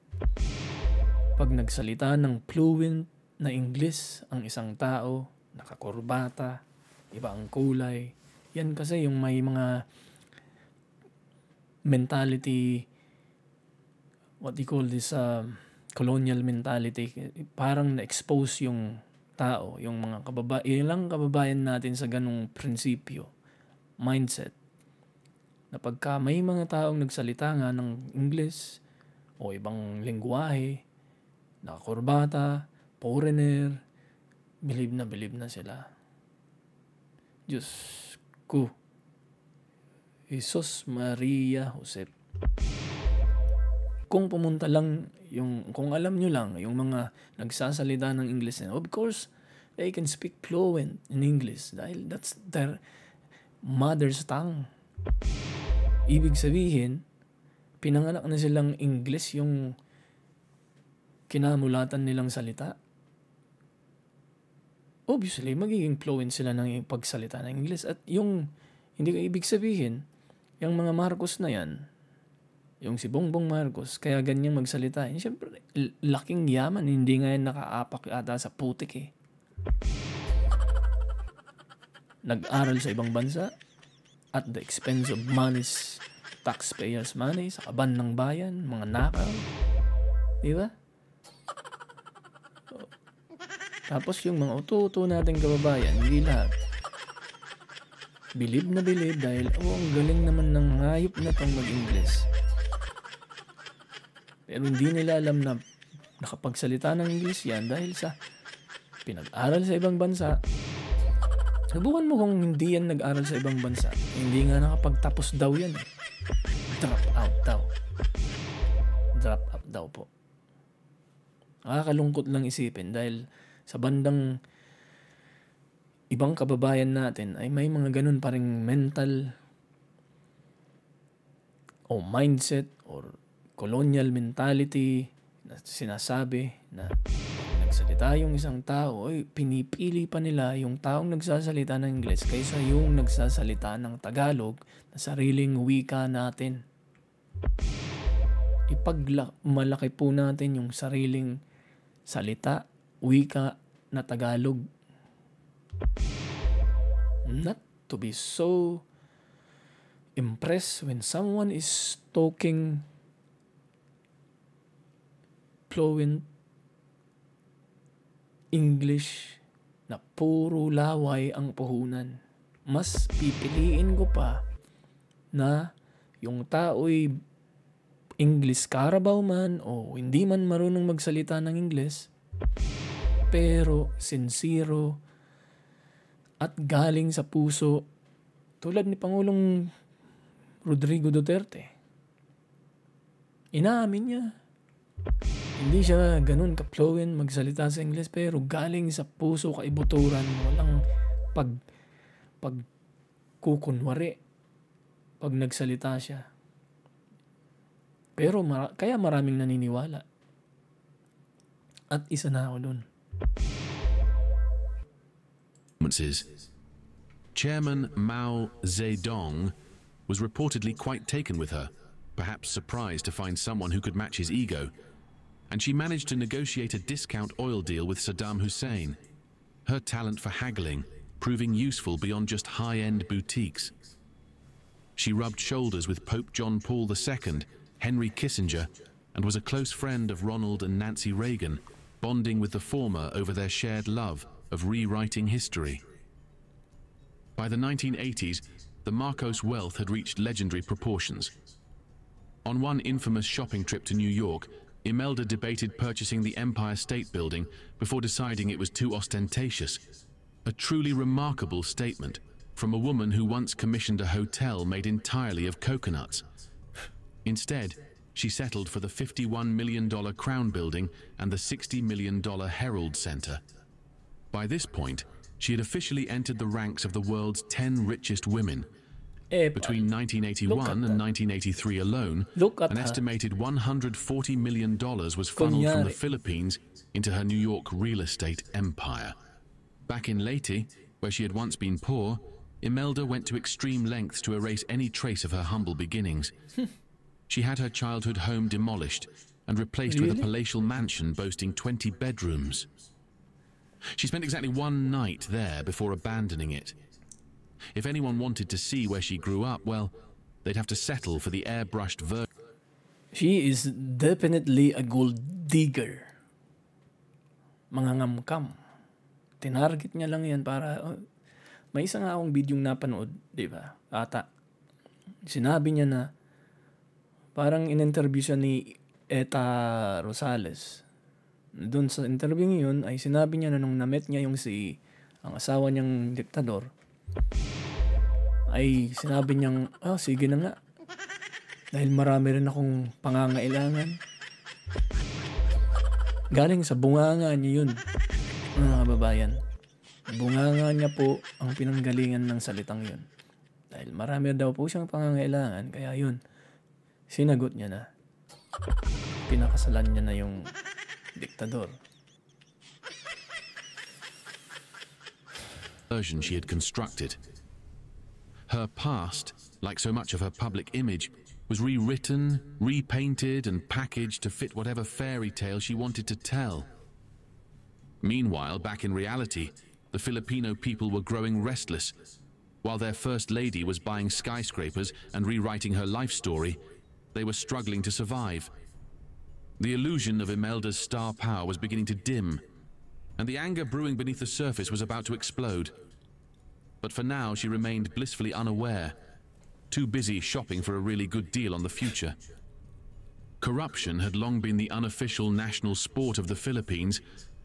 Pag nagsalita ng fluent na English ang isang tao, nakakurbata, iba ang kulay, yan kasi yung may mga mentality, what you call this, colonial mentality, parang na-expose yung tao, yung mga ilang kababayan natin sa ganung prinsipyo, mindset, na pagka may mga taong nagsalita nga ng English o ibang lengguwahe, nakakurbata, foreigner, bilib na sila. Diyos ko, Jesus Maria Josep. Kung pumunta lang, kung alam nyo lang, yung mga nagsasalita ng English, of course, they can speak fluent in English dahil that's their mother's tongue. Ibig sabihin, pinanganak na silang English yung kinamulatan nilang salita. Obviously, magiging fluent sila ng pagsalita ng English. At yung, hindi ko ibig sabihin, yung mga Marcos na yan, yung si Bongbong Marcos, kaya ganyang magsalita. Siyempre, laking yaman, hindi nga yan nakaapak ata sa putik eh. Nag-aral sa ibang bansa, at the expense of money's, taxpayers' money, sa kaban ng bayan, mga nakaw. Di ba? Tapos yung mga uto-uto nating kababayan, hindi lahat. Bilib dahil, ang galing naman ng hayop na tong mag-English. Pero hindi nila alam na nakapagsalita ng English yan dahil sa pinag-aral sa ibang bansa. Subukan mo kung hindi yan nag-aral sa ibang bansa. Hindi nga nakapagtapos daw yan eh. Drop out daw po. Nakakalungkot lang isipin dahil sa bandang ibang kababayan natin ay may mga ganun pa ring mental o mindset or colonial mentality na sinasabi na nagsalita yung isang tao, ay pinipili pa nila yung taong nagsasalita ng English kaysa yung nagsasalita ng Tagalog na sariling wika natin. Malaki po natin yung sariling salita, wika na Tagalog. Not to be so impressed when someone is talking fluent English na puro laway ang puhunan. Mas pipiliin ko pa na yung tao'y English Carabao man o hindi man marunong magsalita ng English, pero sincero at galing sa puso, tulad ni Pangulong Rodrigo Duterte. Inaamin niya. Hindi siya ganun ka-fluent magsalita sa English, pero galing sa puso, kaibuturan, walang pagkukunwari pag nagsalita siya. Pero kaya maraming naniniwala. At isa na ako dun. Chairman Mao Zedong was reportedly quite taken with her, perhaps surprised to find someone who could match his ego, and she managed to negotiate a discount oil deal with Saddam Hussein, her talent for haggling proving useful beyond just high-end boutiques. She rubbed shoulders with Pope John Paul II, Henry Kissinger, and was a close friend of Ronald and Nancy Reagan, bonding with the former over their shared love of rewriting history. By the 1980s, the Marcos wealth had reached legendary proportions. On one infamous shopping trip to New York, Imelda debated purchasing the Empire State Building before deciding it was too ostentatious. A truly remarkable statement from a woman who once commissioned a hotel made entirely of coconuts. Instead, she settled for the $51 million Crown Building and the $60 million Herald Center. By this point, she had officially entered the ranks of the world's 10 richest women. Between 1981 and 1983 alone, an estimated $140 million was funneled from the Philippines into her New York real estate empire. Back in Leyte, where she had once been poor, Imelda went to extreme lengths to erase any trace of her humble beginnings. She had her childhood home demolished and replaced with a palatial mansion boasting 20 bedrooms. She spent exactly one night there before abandoning it. If anyone wanted to see where she grew up, well, they'd have to settle for the airbrushed version. She is definitely a gold digger. Mangangamkam. Tinarget niya lang yan para... may isa nga akong video napanood, di ba? Ata. Sinabi niya na parang in-interview siya ni Eta Rosales. Doon sa interview yun ay sinabi niya na nung na-met niya yung ang asawa niyang diktador, ay sinabi niyang, sige na nga. Dahil marami rin akong pangangailangan. Galing sa bunganga niya yun, mga kababayan. Bunganga niya po ang pinanggalingan ng salitang yun. Dahil marami daw po siyang pangangailangan, kaya yun, sinagot niya na. Pinakasalan niya na yung diktador. Version she had constructed. Her past, like so much of her public image, was rewritten, repainted, and packaged to fit whatever fairy tale she wanted to tell. Meanwhile, back in reality, the Filipino people were growing restless. While their first lady was buying skyscrapers and rewriting her life story, they were struggling to survive. The illusion of Imelda's star power was beginning to dim, and the anger brewing beneath the surface was about to explode. But for now, she remained blissfully unaware, too busy shopping for a really good deal on the future. Corruption had long been the unofficial national sport of the Philippines,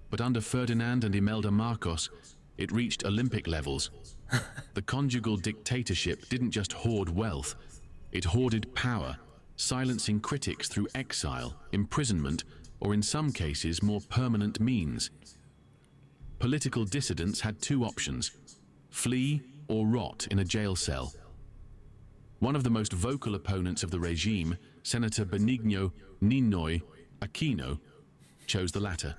but under Ferdinand and Imelda Marcos, it reached Olympic levels. The conjugal dictatorship didn't just hoard wealth, it hoarded power, silencing critics through exile, imprisonment, or in some cases more permanent means. Political dissidents had two options: flee or rot in a jail cell. One of the most vocal opponents of the regime, Senator Benigno Ninoy Aquino, chose the latter,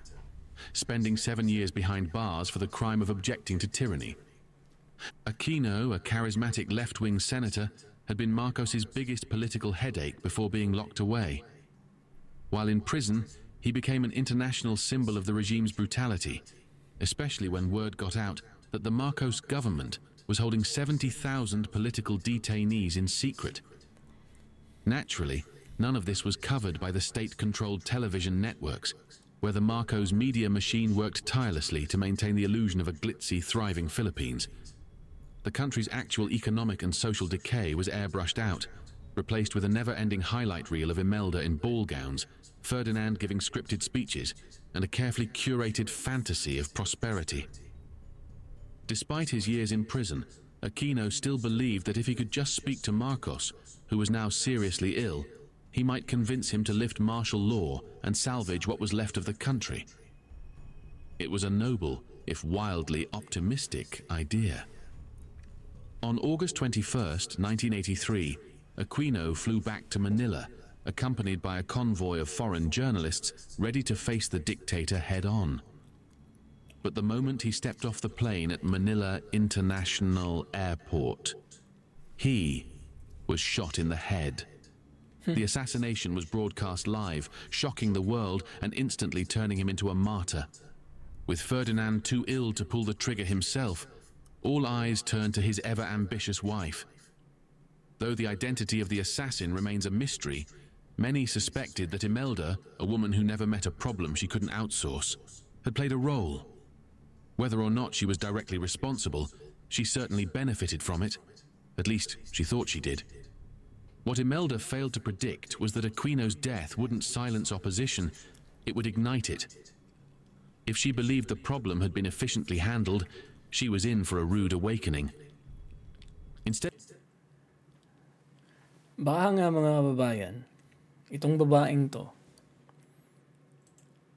spending 7 years behind bars for the crime of objecting to tyranny. Aquino, a charismatic left-wing senator, had been Marcos's biggest political headache before being locked away. While in prison, he became an international symbol of the regime's brutality, especially when word got out that the Marcos government was holding 70,000 political detainees in secret. Naturally, none of this was covered by the state-controlled television networks, where the Marcos media machine worked tirelessly to maintain the illusion of a glitzy, thriving Philippines. The country's actual economic and social decay was airbrushed out, replaced with a never-ending highlight reel of Imelda in ball gowns, Ferdinand giving scripted speeches, and a carefully curated fantasy of prosperity. Despite his years in prison, Aquino still believed that if he could just speak to Marcos, who was now seriously ill, he might convince him to lift martial law and salvage what was left of the country. It was a noble, if wildly optimistic, idea. On August 21st, 1983, Aquino flew back to Manila, accompanied by a convoy of foreign journalists ready to face the dictator head-on. But the moment he stepped off the plane at Manila International Airport, he was shot in the head. The assassination was broadcast live, shocking the world and instantly turning him into a martyr. With Ferdinand too ill to pull the trigger himself, all eyes turned to his ever-ambitious wife. Though the identity of the assassin remains a mystery, many suspected that Imelda, a woman who never met a problem she couldn't outsource, had played a role. Whether or not she was directly responsible, she certainly benefited from it. At least, she thought she did. What Imelda failed to predict was that Aquino's death wouldn't silence opposition, it would ignite it. If she believed the problem had been efficiently handled, she was in for a rude awakening. Instead, Baka nga mga kababayan, itong babaeng to,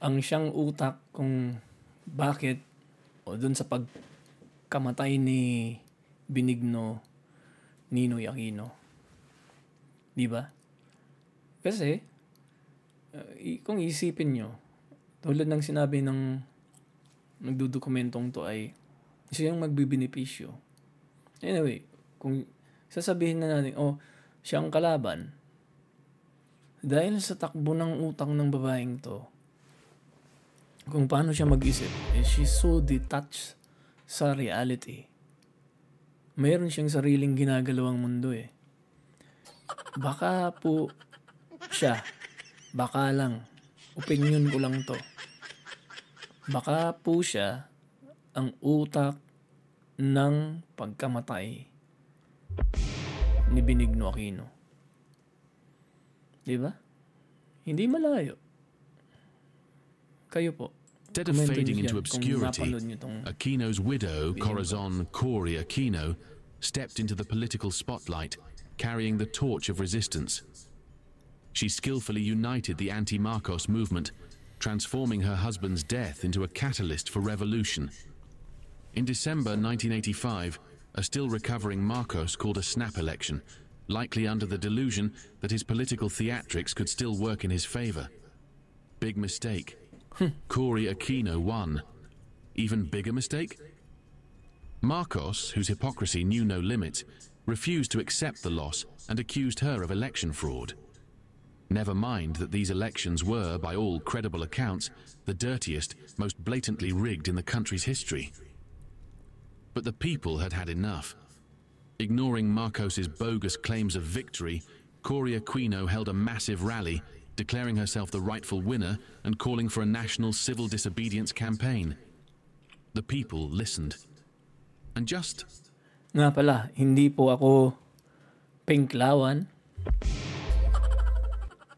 ang siyang utak kung bakit o dun sa pagkamatay ni Benigno Ninoy Aquino. Di ba? Kasi, kung isipin nyo, tulad ng sinabi ng nagdudokumentong to ay siya yung magbibenepisyo. Anyway, kung sasabihin na natin, siya ang kalaban, dahil sa takbo ng utak ng babaeng to, kung paano siya mag-isip, she's so detached sa reality. Mayroon siyang sariling ginagalawang mundo eh. Baka po siya, baka lang, opinion ko lang to, baka po siya ang utak ng pagkamatay ni Benigno Aquino. Diba? Hindi malayo. Kayo po. instead of fading into obscurity, Aquino's widow, Corazon Cory Aquino, stepped into the political spotlight, carrying the torch of resistance. She skillfully united the anti-Marcos movement, transforming her husband's death into a catalyst for revolution. In December 1985, a still recovering Marcos called a snap election, likely under the delusion that his political theatrics could still work in his favor. Big mistake. Cory Aquino won. Even bigger mistake? Marcos, whose hypocrisy knew no limits, refused to accept the loss and accused her of election fraud. Never mind that these elections were, by all credible accounts, the dirtiest, most blatantly rigged in the country's history. But the people had had enough. Ignoring Marcos's bogus claims of victory, Cory Aquino held a massive rally, declaring herself the rightful winner and calling for a national civil disobedience campaign. The people listened. And just... Nga pala, hindi po ako pinklawan.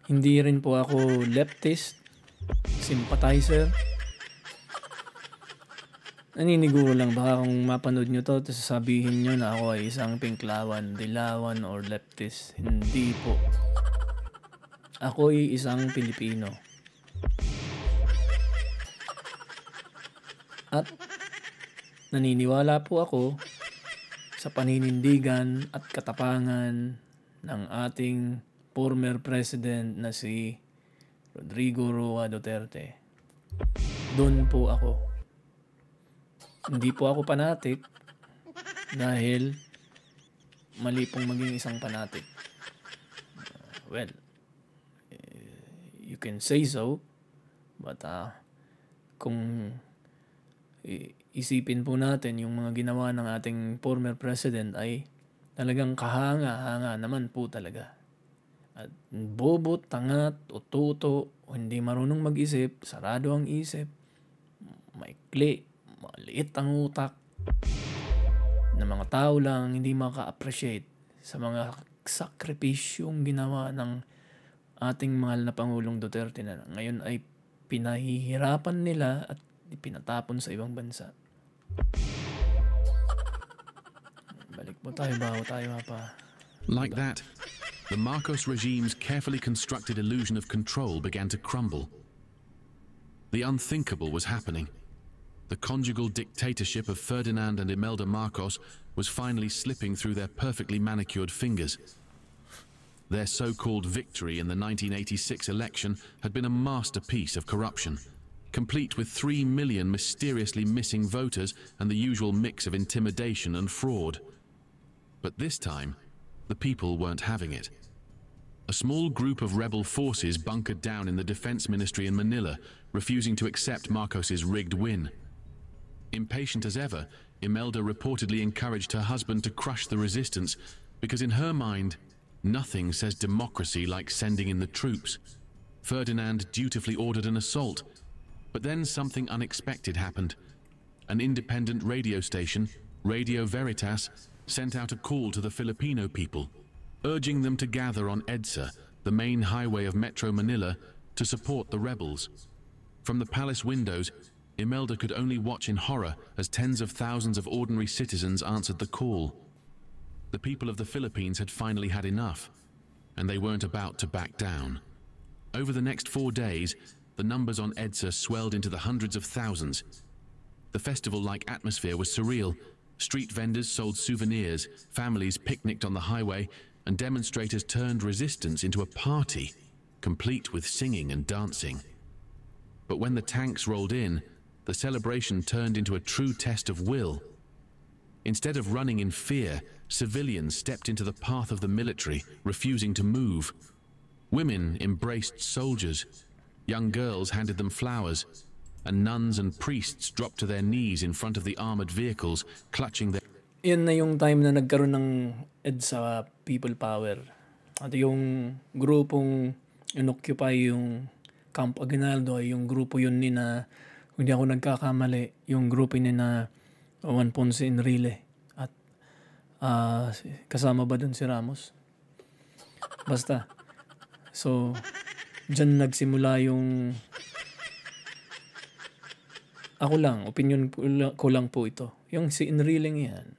Hindi rin po ako leftist, sympathizer. Naniniguro lang, baka kung mapanood nyo to, tapos sabihin nyo na ako ay isang pinklawan, dilawan, or leftist. Hindi po. Ako'y isang Pilipino. At naniniwala po ako sa paninindigan at katapangan ng ating former president na si Rodrigo Roa Duterte. Doon po ako. Hindi po ako panatik dahil mali pong maging isang panatik. Well, you can say so, but kung isipin po natin yung mga ginawa ng ating former president ay talagang kahanga-hanga naman po talaga. At bobo, tangat, ututo, hindi marunong mag-isip, sarado ang isip, maikli, maliit ang utak, na mga tao lang hindi maka-appreciate sa mga sakripisyong ginawa ng ating mahal na Pangulong Duterte na ngayon ay pinahihirapan nila at pinatapon sa ibang bansa. Balik po tayo, bago tayo mapa. Like that, the Marcos regime's carefully constructed illusion of control began to crumble. The unthinkable was happening. The conjugal dictatorship of Ferdinand and Imelda Marcos was finally slipping through their perfectly manicured fingers. Their so-called victory in the 1986 election had been a masterpiece of corruption, complete with 3 million mysteriously missing voters and the usual mix of intimidation and fraud. But this time, the people weren't having it. A small group of rebel forces bunkered down in the Defense Ministry in Manila, refusing to accept Marcos's rigged win. Impatient as ever, Imelda reportedly encouraged her husband to crush the resistance because in her mind, nothing says democracy like sending in the troops. Ferdinand dutifully ordered an assault, but then something unexpected happened. An independent radio station, Radio Veritas, sent out a call to the Filipino people. urging them to gather on EDSA, the main highway of Metro Manila, to support the rebels. From the palace windows, Imelda could only watch in horror as tens of thousands of ordinary citizens answered the call. The people of the Philippines had finally had enough, and they weren't about to back down. Over the next 4 days, the numbers on EDSA swelled into the hundreds of thousands. The festival-like atmosphere was surreal. Street vendors sold souvenirs, families picnicked on the highway, and demonstrators turned resistance into a party, complete with singing and dancing. But when the tanks rolled in, the celebration turned into a true test of will. Instead of running in fear, civilians stepped into the path of the military, refusing to move. Women embraced soldiers, young girls handed them flowers, and nuns and priests dropped to their knees in front of the armored vehicles, clutching their... Yan na yung time na nagkaroon ng EDSA People Power. At yung grupong inoccupy yung Camp Aguinaldo ay yung grupo yun ni na, kung di ako nagkakamali, yung grupo ni na Juan Ponce Enrile. At kasama ba dun si Ramos? Basta. So, dyan nagsimula yung... Ako lang, opinion ko lang po ito. Yung si Enrile yan,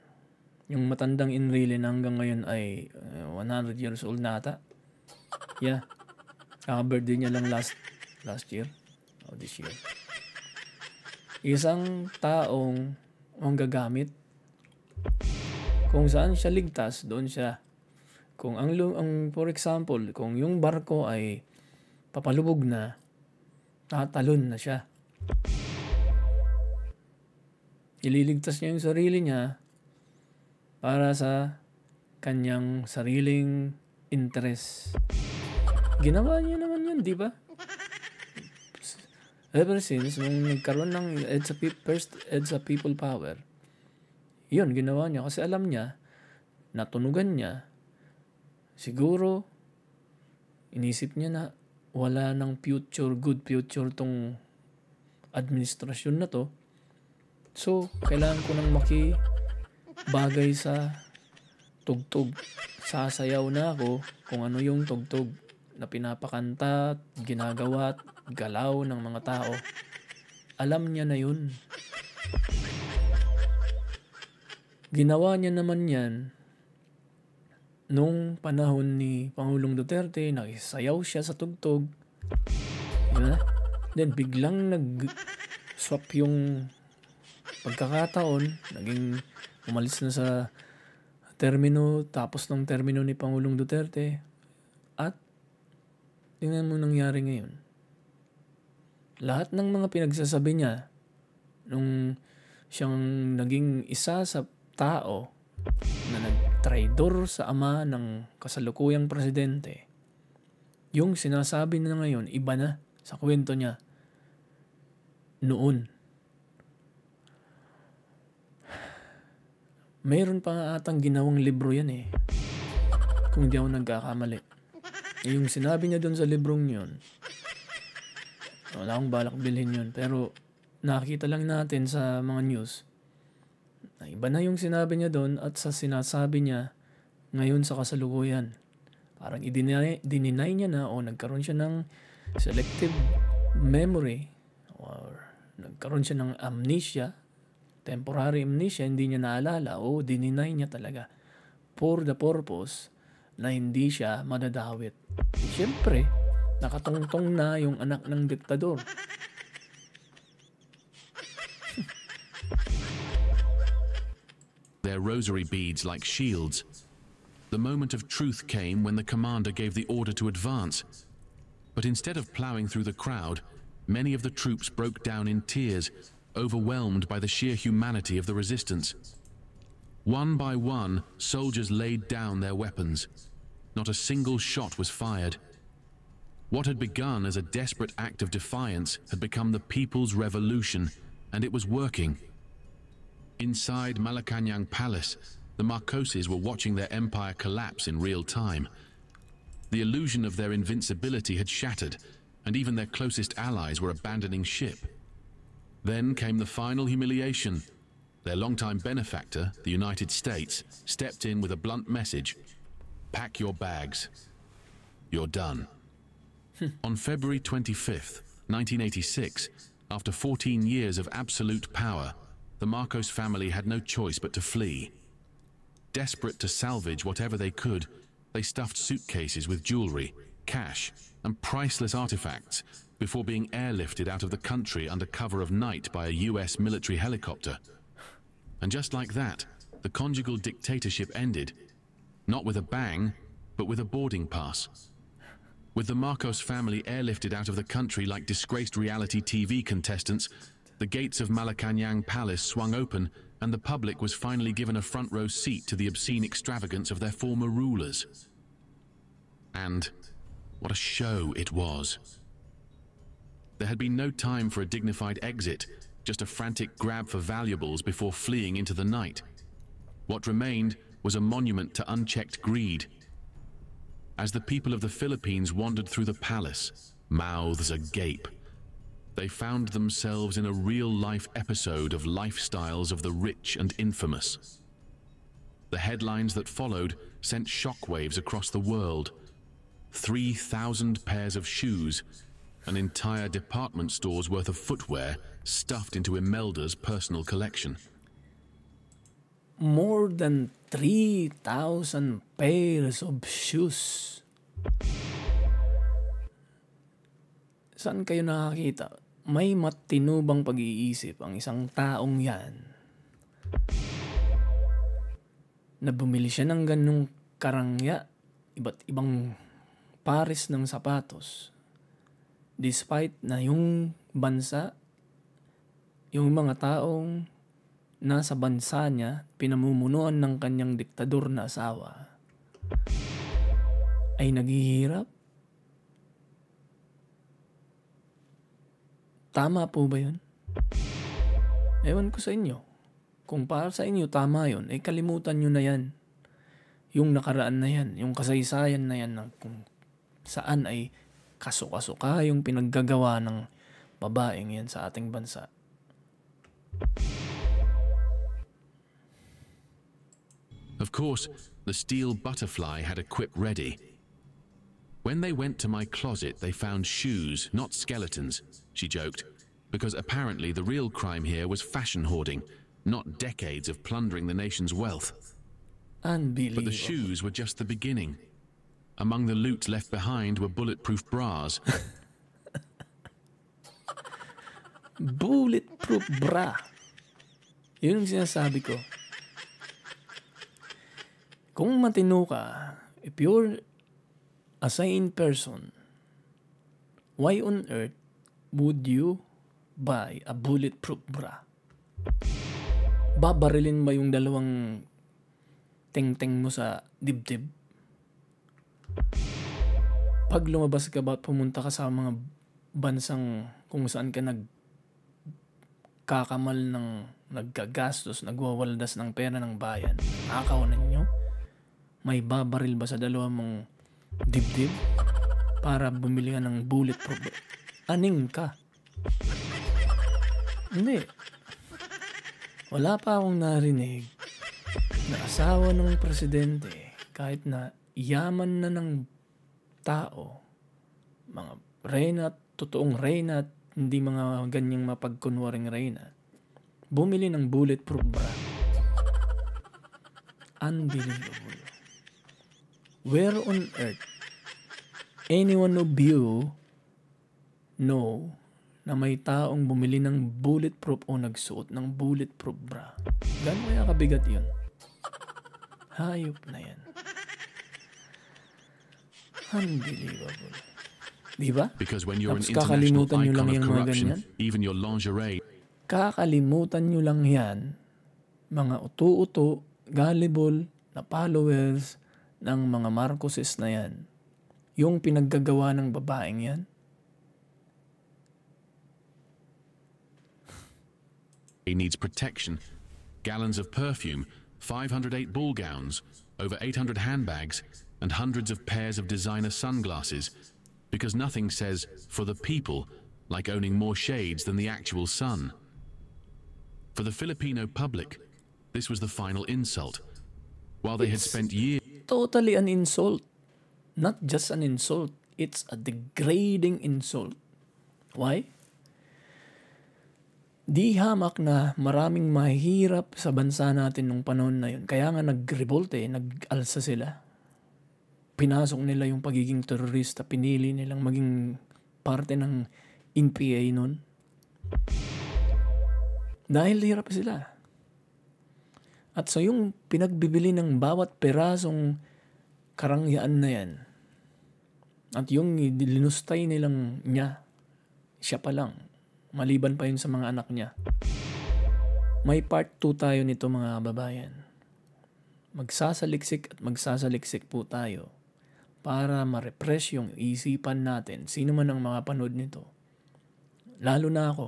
yung matandang Enrile na hanggang ngayon ay 100 years old na ata. Yeah. Kaka-birthday niya lang last year. O this year. Isang taong manggagamit. Kung saan siya ligtas, doon siya. Kung ang for example, kung yung barko ay papalubog na, tatalon na siya. Ililigtas niya yung sarili niya para sa kanyang sariling interest. Ginawa niya naman yun, di ba? Ever since, nung nagkaroon ng first EDSA People Power, yun, ginawa niya. Kasi alam niya, natunugan niya, siguro, inisip niya na wala ng good future tong administrasyon na to. So, kailangan ko nang makibagay sa tugtog. Sasayaw na ako kung ano yung tugtog na pinapakanta, ginagawa, galaw ng mga tao. Alam niya na yun. Ginawa niya naman yan nung panahon ni Pangulong Duterte, nakisayaw siya sa tugtog. Diba? Then, biglang nag-swap yung pagkakataon, naging umalis na sa termino, tapos ng termino ni Pangulong Duterte. At tingnan mo nangyari ngayon. Lahat ng mga pinagsasabi niya nung siyang naging isa sa tao na nagtraidor sa ama ng kasalukuyang presidente, yung sinasabi na ngayon, iba na sa kwento niya noon. Mayroon pa nga atang ginawang libro yan eh. Kung hindi ako nagkakamali. Yung sinabi niya doon sa librong yun, wala akong balak bilhin yun. Pero nakita lang natin sa mga news na iba na yung sinabi niya doon at sa sinasabi niya ngayon sa kasalukuyan. Parang i-deny niya na o nagkaroon siya ng selective memory or nagkaroon siya ng amnesia, temporary amnesia, hindi niya naalala o dininay niya talaga for the purpose na hindi siya madadawit. Siyempre, nakatungtong na yung anak ng diktador. Their rosary beads like shields. The moment of truth came when the commander gave the order to advance. But instead of plowing through the crowd, many of the troops broke down in tears, overwhelmed by the sheer humanity of the resistance. One by one, soldiers laid down their weapons. Not a single shot was fired. What had begun as a desperate act of defiance had become the people's revolution, and it was working. Inside Malacañang Palace, the Marcoses were watching their empire collapse in real time. The illusion of their invincibility had shattered, and even their closest allies were abandoning ship. Then came the final humiliation. Their longtime benefactor, the United States, stepped in with a blunt message. Pack your bags. You're done. On February 25th, 1986, after 14 years of absolute power, the Marcos family had no choice but to flee. Desperate to salvage whatever they could, they stuffed suitcases with jewelry, cash, and priceless artifacts before being airlifted out of the country under cover of night by a US military helicopter. And just like that, the conjugal dictatorship ended, not with a bang, but with a boarding pass. With the Marcos family airlifted out of the country like disgraced reality TV contestants, the gates of Malacañang Palace swung open and the public was finally given a front row seat to the obscene extravagance of their former rulers. And what a show it was. There had been no time for a dignified exit, just a frantic grab for valuables before fleeing into the night. What remained was a monument to unchecked greed. As the people of the Philippines wandered through the palace, mouths agape, they found themselves in a real-life episode of lifestyles of the rich and infamous. The headlines that followed sent shockwaves across the world. 3,000 pairs of shoes, an entire department store's worth of footwear stuffed into Imelda's personal collection. More than 3,000 pairs of shoes. Saan kayo nakakita? May matinubang pag-iisip ang isang taong yan na bumili siya ng ganung karangya, iba't ibang pares ng sapatos. Despite na yung bansa, yung mga taong nasa bansa niya, pinamumunuan ng kanyang diktador na asawa, ay naghihirap. Tama po ba yun? Ewan ko sa inyo. Kung para sa inyo tama yun, eh kalimutan nyo na yan. Yung nakaraan na yan, yung kasaysayan na yan, kung saan ay kaso-kaso yung pinaggagawa ng babaeng yan sa ating bansa. Of course, the steel butterfly had a quip ready. When they went to my closet, they found shoes, not skeletons, she joked, because apparently the real crime here was fashion hoarding, not decades of plundering the nation's wealth. Unbelievable. But the shoes were just the beginning. Among the loot left behind were bulletproof bras. Bulletproof bra. Yun ang sinasabi ko. Kung matino ka, if you're a sane person, why on earth would you buy a bulletproof bra? Babarilin ba yung dalawang ting-ting mo sa dibdib? Pag lumabas ka ba, pumunta ka sa mga bansang kung saan ka nagkakamal ng naggagastos, nagwawaldas ng pera ng bayan, nakakawanan nyo? May babaril ba sa dalawang mong dibdib para bumili ka ng bulletproof? Aning ka? Hindi. Wala pa akong narinig na asawa ng presidente, kahit na yaman na ng tao, mga reyna, totoong reyna at hindi mga ganyang mapagkunwaring reyna, bumili ng bulletproof bra. Unbelievable. Where on earth anyone of you know na may taong bumili ng bulletproof o nagsuot ng bulletproof bra? Gano'n kaya kabigat yun? Hayop na yan. Unbelievable. Diba? Because when you're an Tapos international kakalimutan nyo lang icon of yung mga corruption, ganyan. even your lingerie. Kakalimutan nyo lang yan, mga uto-uto, gullible na followers ng mga Marcoses na yan. Yung pinaggagawa ng babaeng yan. He needs protection. Gallons of perfume, 508 ball gowns, over 800 handbags, and hundreds of pairs of designer sunglasses, because nothing says for the people like owning more shades than the actual sun. For the Filipino public, this was the final insult. While they had spent years totally an insult. Not just an insult. It's a degrading insult. Why? Di hamak na maraming mahirap sa bansa natin nung panahon na yun. Kaya nga nag-revolte, nag-alsa sila. Pinasok nila yung pagiging terorista, pinili nilang maging parte ng NPA nun. Dahil hirap sila. At so yung pinagbibili ng bawat perasong karangyaan na yan, at yung linustay nilang niya, siya pa lang, maliban pa yun sa mga anak niya. May part 2 tayo nito mga babayan. Magsasaliksik at magsasaliksik po tayo para ma-repress yung isipan natin. Sino man ang makapanood nito. Lalo na ako.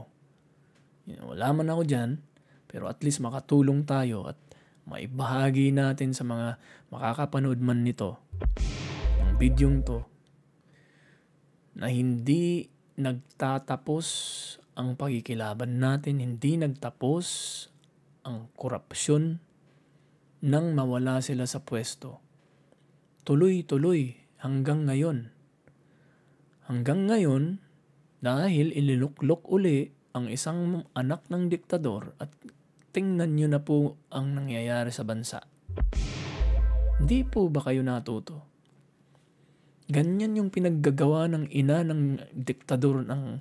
Wala man ako dyan, pero at least makatulong tayo at maibahagi natin sa mga makakapanood man nito ng bidyong to na hindi nagtatapos ang pagkikilaban natin, hindi nagtapos ang korupsyon nang mawala sila sa pwesto. Tuloy-tuloy hanggang ngayon. Hanggang ngayon, dahil ilinuklok uli ang isang anak ng diktador at tingnan nyo na po ang nangyayari sa bansa. Hindi po ba kayo natuto? Ganyan yung pinaggagawa ng ina ng diktador ng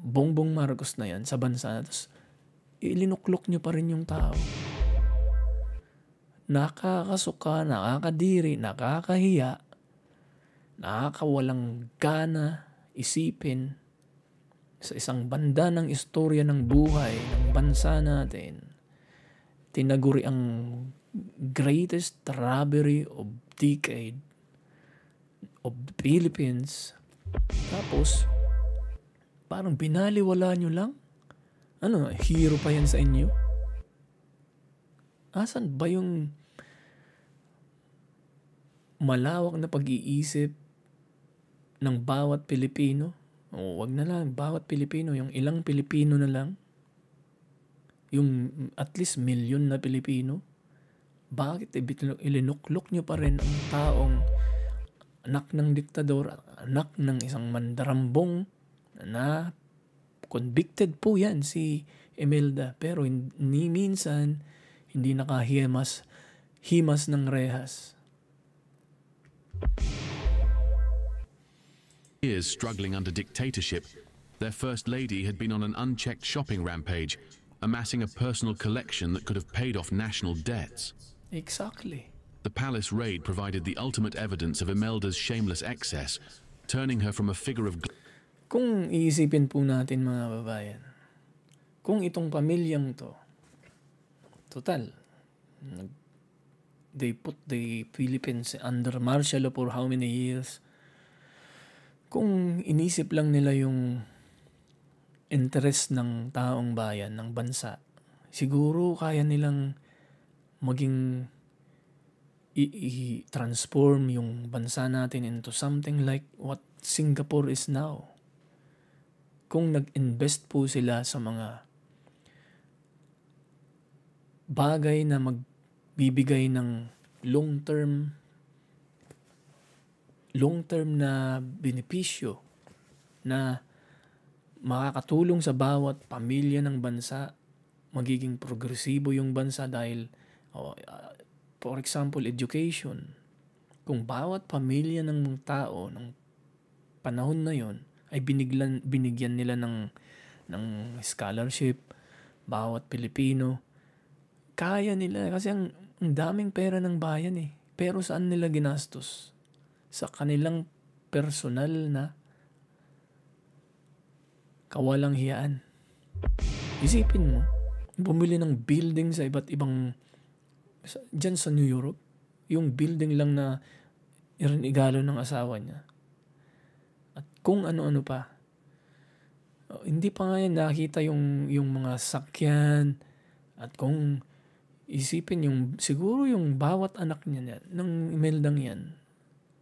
Bongbong Marcos na yan sa bansa. Tapos ilinuklok nyo pa rin yung tao. Nakakasuka, nakakadiri, nakakahiya, nakakawalang gana isipin sa isang banda ng istorya ng buhay ng bansa natin. Tinaguri ang greatest robbery of decade of the Philippines. Tapos, parang binaliwala nyo lang? Ano, hero pa yan sa inyo? Asan ba yung malawak na pag-iisip ng bawat Pilipino? O wag na lang, bawat Pilipino, yung ilang Pilipino na lang. Yung at least milyon na Pilipino. Bakit ilinuklok nyo pa rin ang taong anak ng diktador, anak ng isang mandarambong na convicted po yan si Imelda. Pero ni minsan, hindi nakahimas ng rehas. Years struggling under dictatorship, their first lady had been on an unchecked shopping rampage, amassing a personal collection that could have paid off national debts. Exactly. The palace raid provided the ultimate evidence of Imelda's shameless excess, turning her from a figure of... Kung iisipin po natin mga babayan, kung itong pamilyang to, total, they put the Philippines under martial law for how many years? Kung inisip lang nila yung interest ng taong bayan, ng bansa, siguro kaya nilang maging i-transform yung bansa natin into something like what Singapore is now. Kung nag-invest po sila sa mga bagay na magbibigay ng long-term na benepisyo na makakatulong sa bawat pamilya ng bansa, magiging progresibo yung bansa dahil for example, education. Kung bawat pamilya ng tao ng panahon na yon ay binigyan nila ng scholarship, bawat Pilipino, kaya nila kasi ang daming pera ng bayan eh. Pero saan nila ginastos? Sa kanilang personal na kawalang hiyaan. Isipin mo, bumili ng building sa iba't ibang, dyan sa New York, yung building lang na irinigalo ng asawa niya. At kung ano-ano pa. Hindi pa nga yan nakita yung mga sakyan. At kung isipin siguro yung bawat anak niya ng Imeldang yan,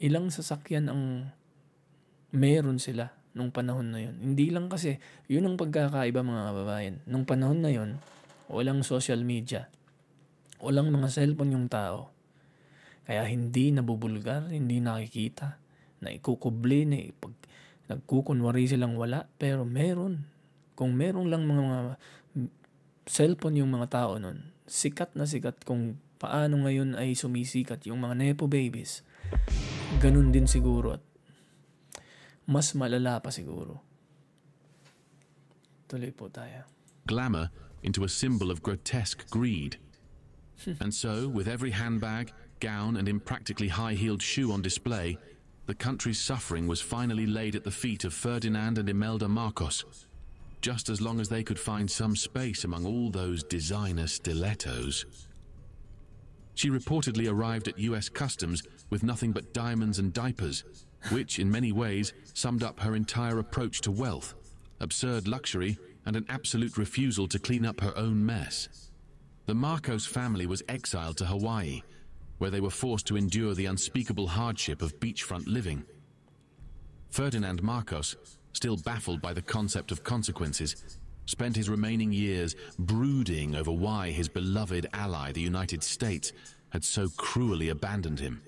ilang sasakyan ang meron sila nung panahon na yun. Hindi lang kasi, yun ang pagkakaiba mga kababayan. Nung panahon na yun, walang social media. Walang mga cellphone yung tao. Kaya hindi nabubulgar, hindi nakikita, na ikukubli, nagkukunwari silang wala, pero meron. Kung meron lang mga cellphone yung mga tao nun, sikat na sikat kung paano ngayon ay sumisikat yung mga nepo babies. Ganun din siguro at mas malala pa siguro. Tuloy po tayo. Glamour into a symbol of grotesque greed. And so, with every handbag, gown, and impractically high-heeled shoe on display, the country's suffering was finally laid at the feet of Ferdinand and Imelda Marcos, just as long as they could find some space among all those designer stilettos. She reportedly arrived at US Customs with nothing but diamonds and diapers, which in many ways summed up her entire approach to wealth, absurd luxury, and an absolute refusal to clean up her own mess. The Marcos family was exiled to Hawaii, where they were forced to endure the unspeakable hardship of beachfront living. Ferdinand Marcos, still baffled by the concept of consequences, spent his remaining years brooding over why his beloved ally, the United States, had so cruelly abandoned him.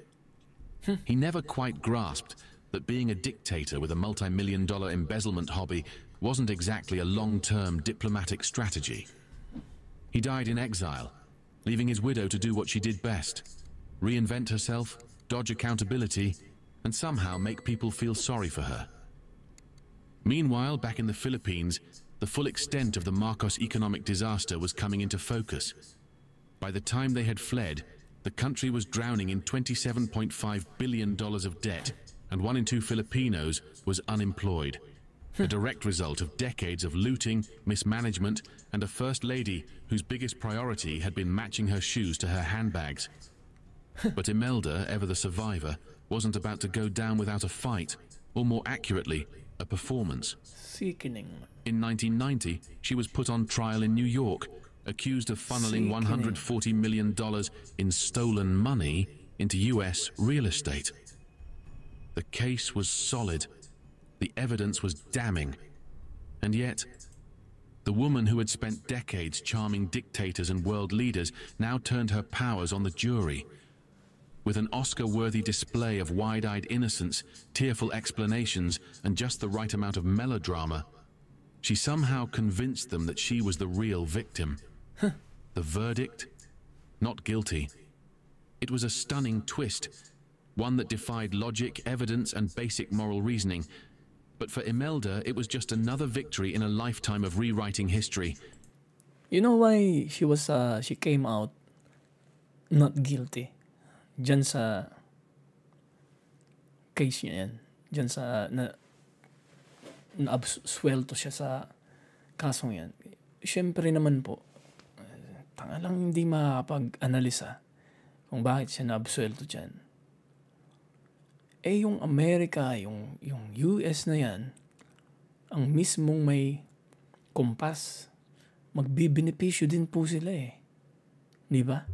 He never quite grasped that being a dictator with a multi-million-dollar embezzlement hobby wasn't exactly a long-term diplomatic strategy. He died in exile, leaving his widow to do what she did best: reinvent herself, dodge accountability, and somehow make people feel sorry for her. Meanwhile, back in the Philippines, the full extent of the Marcos economic disaster was coming into focus. By the time they had fled, the country was drowning in $27.5 billion of debt, and 1 in 2 Filipinos was unemployed. A direct result of decades of looting, mismanagement, and a first lady whose biggest priority had been matching her shoes to her handbags. But Imelda, ever the survivor, wasn't about to go down without a fight, or more accurately, a performance. Sickening. In 1990, she was put on trial in New York, accused of funneling $140 million in stolen money into US real estate. The case was solid. The evidence was damning. And yet, the woman who had spent decades charming dictators and world leaders now turned her powers on the jury. With an Oscar-worthy display of wide-eyed innocence, tearful explanations, and just the right amount of melodrama, she somehow convinced them that she was the real victim. The verdict? Not guilty. It was a stunning twist, one that defied logic, evidence, and basic moral reasoning. But for Imelda, it was just another victory in a lifetime of rewriting history. You know why she came out not guilty? Diyan sa case niya yan. Diyan sa na-absuelto siya sa kasong yan. Siyempre naman po, tanga lang hindi makapag-analisa kung bakit siya na-absuelto dyan. Yung Amerika, yung US na yan, ang mismong may kumpas, magbibenepisyo din po sila eh. Di ba?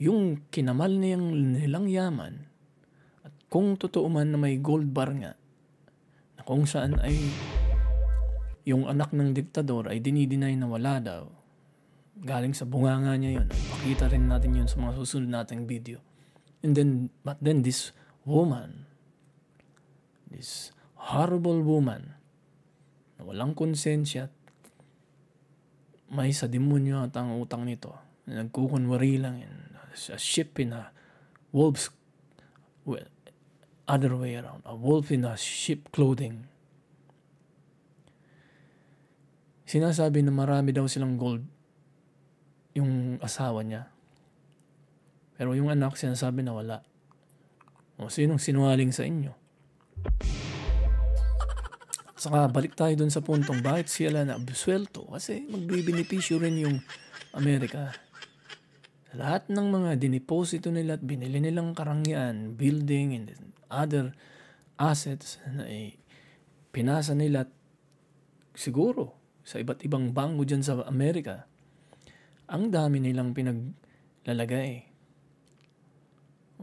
Yung kinamal nilang yaman, at kung totoo man na may gold bar nga, na kung saan ay yung anak ng diktador ay dinideny na wala daw, galing sa bunganga niya yun. Pakita rin natin yun sa mga susunod nating video. But then this woman, this horrible woman, na walang konsensya, may sa demonyo at ang utang nito, na nagkukunwari lang yan, a ship in a wolf's, well, other way around, a wolf in a sheep clothing. Sinasabi na marami daw silang gold yung asawa niya. Pero yung anak, sinasabi na wala. O sinong sinungaling sa inyo? Saka balik tayo dun sa puntong bakit sila na absuelto. Kasi magbibenepisyo rin yung Amerika. Lahat ng mga diniposito nila at binili nilang karangyaan, building and other assets na pinasa nila siguro sa iba't ibang bangko dyan sa Amerika. Ang dami nilang pinaglalagay.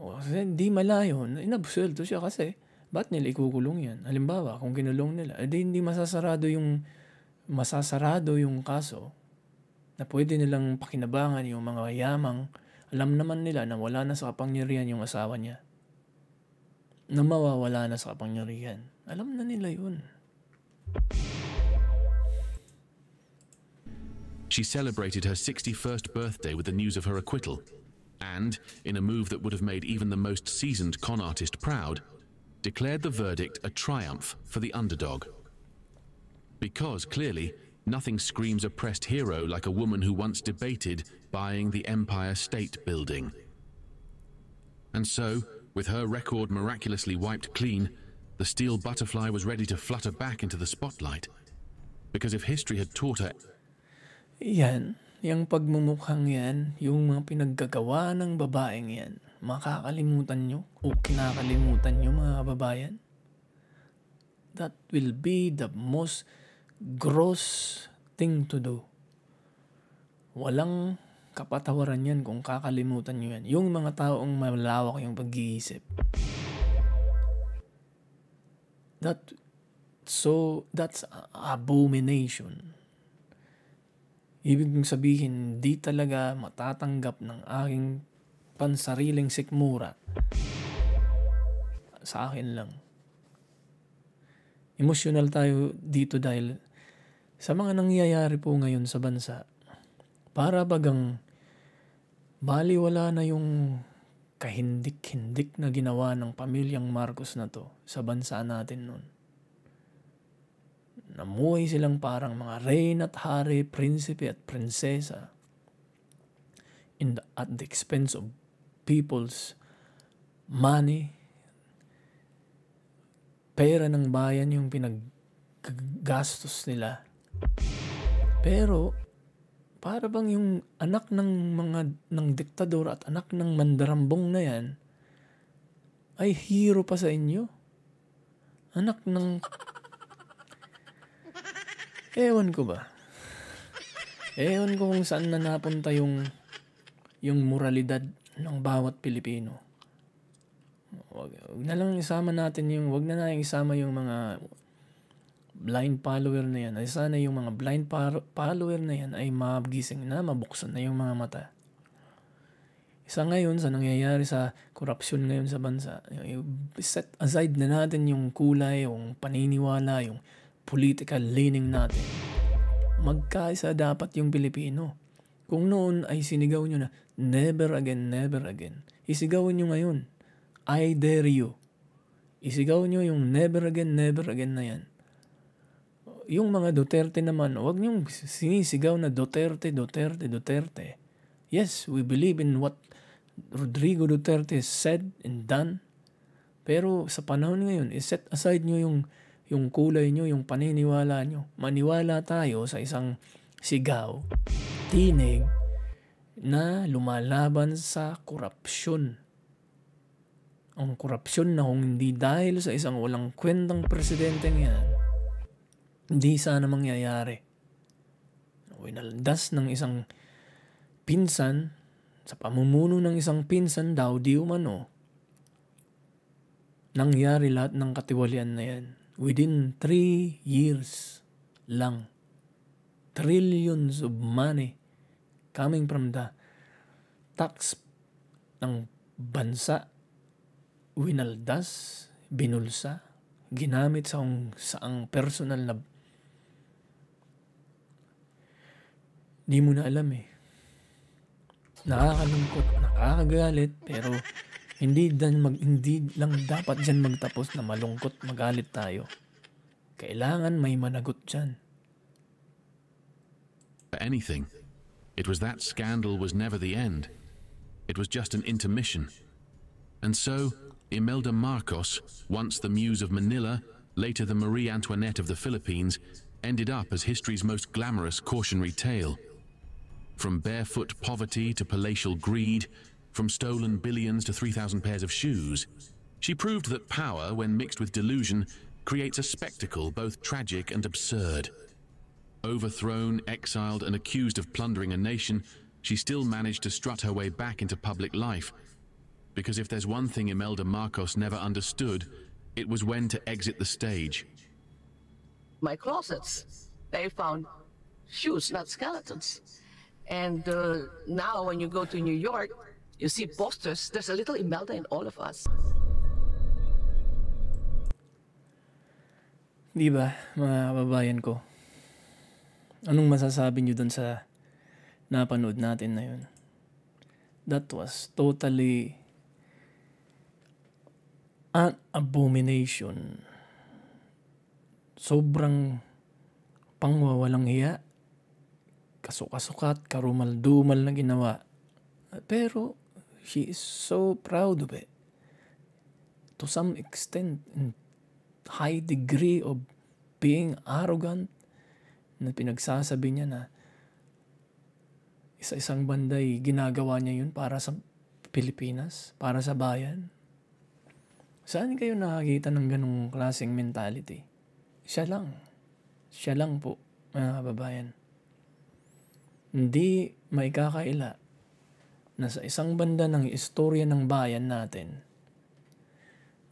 Kasi hindi malayo, inabsuelto siya kasi ba't nila ikukulong yan? Halimbawa, kung kinulong nila, hindi masasarado yung kaso na pwede nilang pakinabangan yung mga yamang Alam naman nila na wala na sa kapangyarihan yung asawa niya. Na mawawala na sa kapangyarihan. Alam na nila yun. She celebrated her 61st birthday with the news of her acquittal, and, in a move that would have made even the most seasoned con artist proud, declared the verdict a triumph for the underdog. Because, clearly, nothing screams oppressed hero like a woman who once debated buying the Empire State Building. And so, with her record miraculously wiped clean, the steel butterfly was ready to flutter back into the spotlight. Because if history had taught her... Yan, yung pagmumukhang yan, yung mga pinaggagawa ng babaeng yan, makakalimutan nyo o kinakalimutan nyo mga kababayan. That will be the most gross thing to do. Walang kapatawaran yan kung kakalimutan nyo yan. Yung mga taong malawak yung pag-iisip. That's abomination. Ibig sabihin, di talaga matatanggap ng aking pansariling sikmura. Sa akin lang. Emotional tayo dito dahil sa mga nangyayari po ngayon sa bansa. Para bagang baliwala na yung kahindik-hindik na ginawa ng pamilyang Marcos na to sa bansa natin noon. Namuhay silang parang mga reyna at hari, prinsipe at prinsesa at the expense of people's money. Pera ng bayan yung pinaggastos nila. Pero para bang yung anak ng diktador at anak ng mandarambong na yan ay hero pa sa inyo? Anak ng... Ewan ko ba? Ewan ko kung saan na napunta yung moralidad ng bawat Pilipino. Wag na lang isama natin wag na lang isama yung mga blind follower na yan. Ay sana yung mga blind follower na yan ay magising na, mabuksan na yung mga mata. Isa ngayon sa nangyayari sa korupsyon ngayon sa bansa, set aside na natin yung kulay, yung paniniwala, yung political leaning natin. Magkaisa dapat yung Pilipino. Kung noon ay sinigaw nyo na never again, never again. Isigawin nyo ngayon. I dare you. Isigaw nyo yung never again na yan. Yung mga Duterte naman, huwag nyo sinisigaw na Duterte. Yes, we believe in what Rodrigo Duterte said and done. Pero sa panahon ngayon, set aside nyo yung kulay nyo, yung paniniwala nyo. Maniwala tayo sa isang sigaw, tinig, na lumalaban sa korupsyon. Ang korupsyon na kung hindi dahil sa isang walang kwentang presidente yan, hindi sana mangyayari. Winaldas ng isang pinsan, sa pamumuno ng isang pinsan daw, di umano, nangyari lahat ng katiwalian na yan. Within 3 years lang. Trillions of money coming from the tax ng bansa, winaldas, binulsa, ginamit sa saang personal na di mo na alam eh. Nakakalungkot, nakakagalit, pero hindi lang dapat dyan magtapos na malungkot, magalit tayo. Kailangan may managot dyan. For anything, it was that scandal was never the end. It was just an intermission. And so, Imelda Marcos, once the muse of Manila, later the Marie Antoinette of the Philippines, ended up as history's most glamorous cautionary tale. From barefoot poverty to palatial greed, from stolen billions to 3,000 pairs of shoes, she proved that power, when mixed with delusion, creates a spectacle both tragic and absurd. Overthrown, exiled, and accused of plundering a nation, she still managed to strut her way back into public life. Because if there's one thing Imelda Marcos never understood, it was when to exit the stage. My closets, they found shoes, not skeletons. And now when you go to New York, You see posters, there's a little Imelda in all of us. Di ba, mga kababayan ko? Anong masasabi niyo dun sa napanood natin na yun? That was totally an abomination. Sobrang pangwawalang hiya, kasukasukat, karumal-dumal na ginawa. Pero she is so proud of it. To some extent, high degree of being arrogant, na pinagsasabi niya na isa-isang banday ginagawa niya yun para sa Pilipinas, para sa bayan. Saan kayo nakakita ng ganong klaseng mentality? Siya lang po, mga kababayan. Hindi maikakaila na sa isang banda ng istorya ng bayan natin,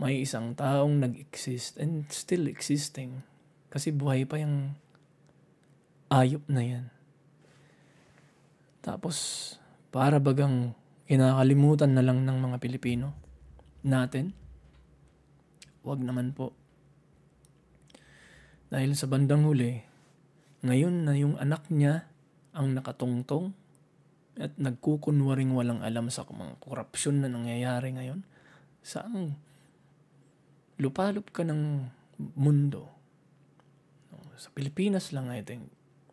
may isang taong nag-exist and still existing. Kasi buhay pa yung ayop na yan. Tapos, para bagang kinakalimutan na lang ng mga Pilipino natin. Wag naman po. Dahil sa bandang huli, ngayon na yung anak niya ang nakatungtong at nagkukunwaring walang alam sa mga korupsyon na nangyayari ngayon, saang lupalop ka ng mundo. Sa Pilipinas lang, I think,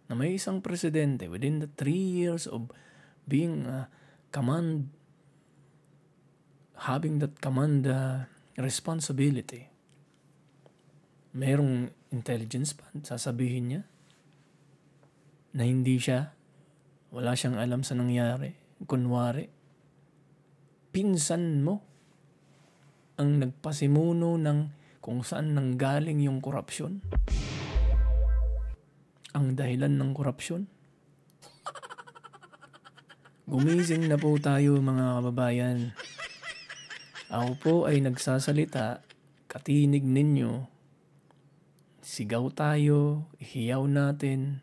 na may isang presidente within the 3 years of being having that command responsibility. Merong intelligence pa, sasabihin niya na hindi wala siyang alam sa nangyari. Kunwari, pinsan mo ang nagpasimuno ng kung saan nanggaling yung korupsyon. Ang dahilan ng korupsyon. Gumising na po tayo, mga kababayan. Ako po ay nagsasalita, katinig ninyo. Sigaw tayo, ihiyaw natin,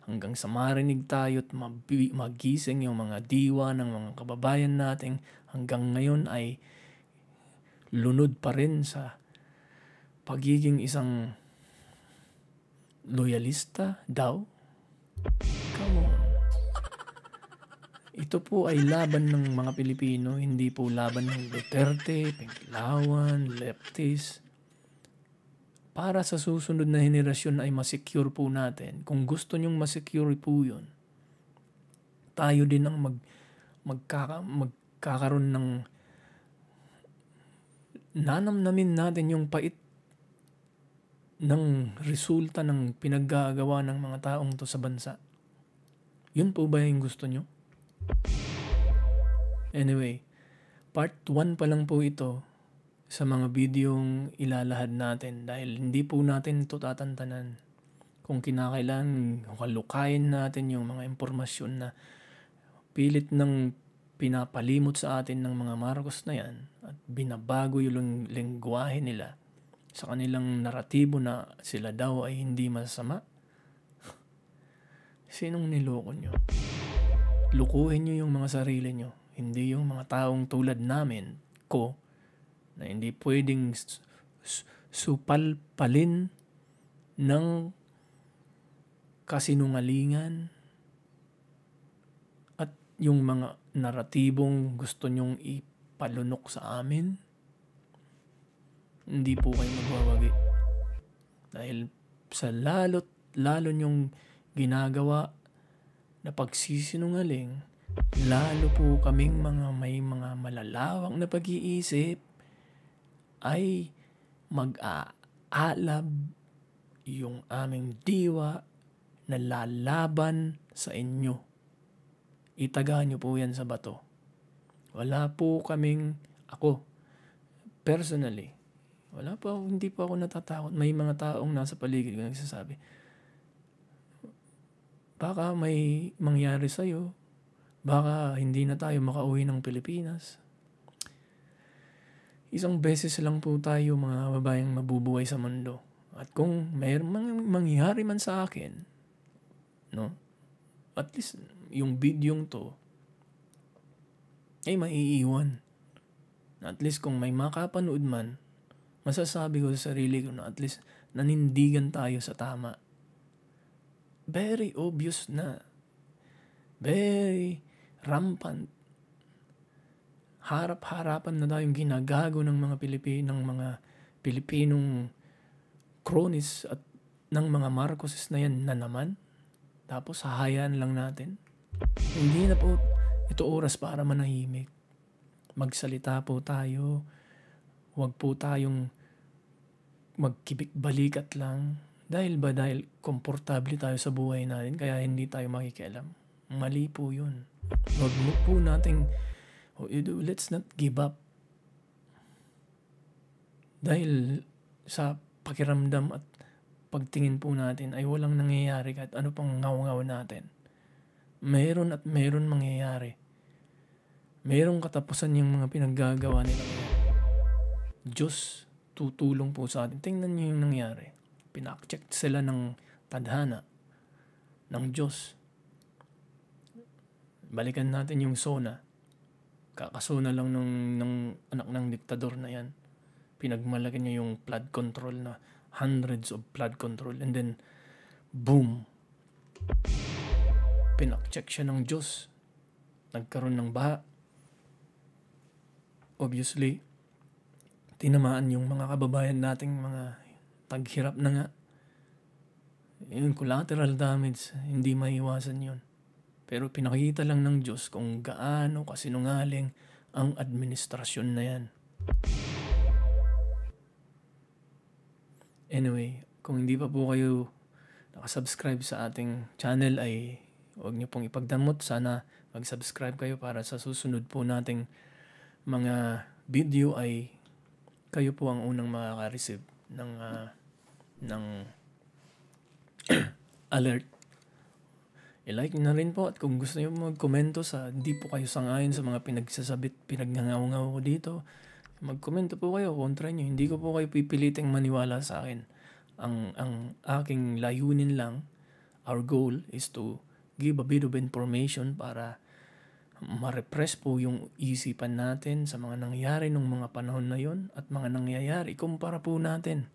hanggang sa marinig tayo at magising yung mga diwa ng mga kababayan natin. Hanggang ngayon ay lunod pa rin sa pagiging isang loyalista daw. Come on. Ito po ay laban ng mga Pilipino, hindi po laban ng Duterte, Pinklawan, leftist. Para sa susunod na henerasyon ay masecure po natin. Kung gusto nyong masecure po yun, tayo din ang magkakaroon ng nanamnamin natin yung pait ng resulta ng pinaggagawa ng mga taong to sa bansa. Yun po ba yung gusto nyo? Anyway, part 1 pa lang po ito sa mga videong ilalahad natin dahil hindi po natin ito tatantanan. Kung kinakailangan halukayin natin yung mga impormasyon na pilit ng pinapalimot sa atin ng mga Marcos na yan at binabago yung lengguwahe nila sa kanilang naratibo na sila daw ay hindi masama. Sinong niloko nyo? Lukuhin nyo yung mga sarili nyo, hindi yung mga taong tulad namin, na hindi pwedeng supalpalin ng kasinungalingan at yung mga naratibong gusto nyong ipalunok sa amin. Hindi po kayo magwawagi. Dahil sa lalo nyong ginagawa na pagsisinungaling, lalo po kaming may mga malalawak na pag-iisip ay mag-aalab yung aming diwa na lalaban sa inyo. Itaga nyo po yan sa bato. Wala po kaming, ako, personally, hindi po ako natatakot. May mga taong nasa paligid ko nagsasabi, baka may mangyari sa'yo, baka hindi na tayo makauwi ng Pilipinas. Isang beses lang po tayo, mga babayang mabubuhay sa mundo. At kung may mangyari man sa akin, no, at least yung bidyong to ay maiiwan. At least kung may makapanood man, masasabi ko sa sarili ko na at least nanindigan tayo sa tama. Very obvious na. Very rampant. Harap-harapan na tayong ginagago ng mga Pilipinong cronies at ng mga Marcoses na yan na naman. Tapos hahayaan lang natin. Hindi na po ito oras para manahimik. Magsalita po tayo. Huwag po tayong magkibik-balikat lang. Dahil komportable tayo sa buhay natin kaya hindi tayo makikialam. Mali po yun. Huwag mo po nating let's not give up. Dahil sa pakiramdam at pagtingin po natin ay walang nangyayari kahit ano pang ngaw-ngaw natin. Meron at meron mangyayari. Merong katapusan yung mga pinaggagawa nila. Diyos tutulong po sa atin. Tingnan niyo yung nangyari. Pinak-check sila ng tadhana ng Diyos. Balikan natin yung SONA. Kakasona lang ng anak ng diktador na yan. Pinagmalaki niya yung flood control na hundreds of flood control. And then, boom! Pinak-check siya ng Diyos. Nagkaroon ng baha. Obviously, tinamaan yung mga kababayan nating mga taghirap na nga. Yung collateral damage, hindi maiwasan yun. Pero pinakita lang ng Diyos kung gaano kasinungaling ang administrasyon na yan. Anyway, kung hindi pa po kayo nakasubscribe sa ating channel ay huwag niyo pong ipagdamot. Sana mag-subscribe kayo para sa susunod po nating mga video ay kayo po ang unang makaka-receive ng alert. I-like na rin po at kung gusto niyo mag-komento sa hindi po kayo sangayon sa mga pinagngangaw-ngaw ko dito, mag-komento po kayo, kontra niyo. Hindi ko po kayo pipiliting maniwala sa akin. Ang aking layunin lang, our goal is to give a bit of information para ma-repress po yung isipan natin sa mga nangyayari nung mga panahon na yon at mga nangyayari. Kumpara po natin.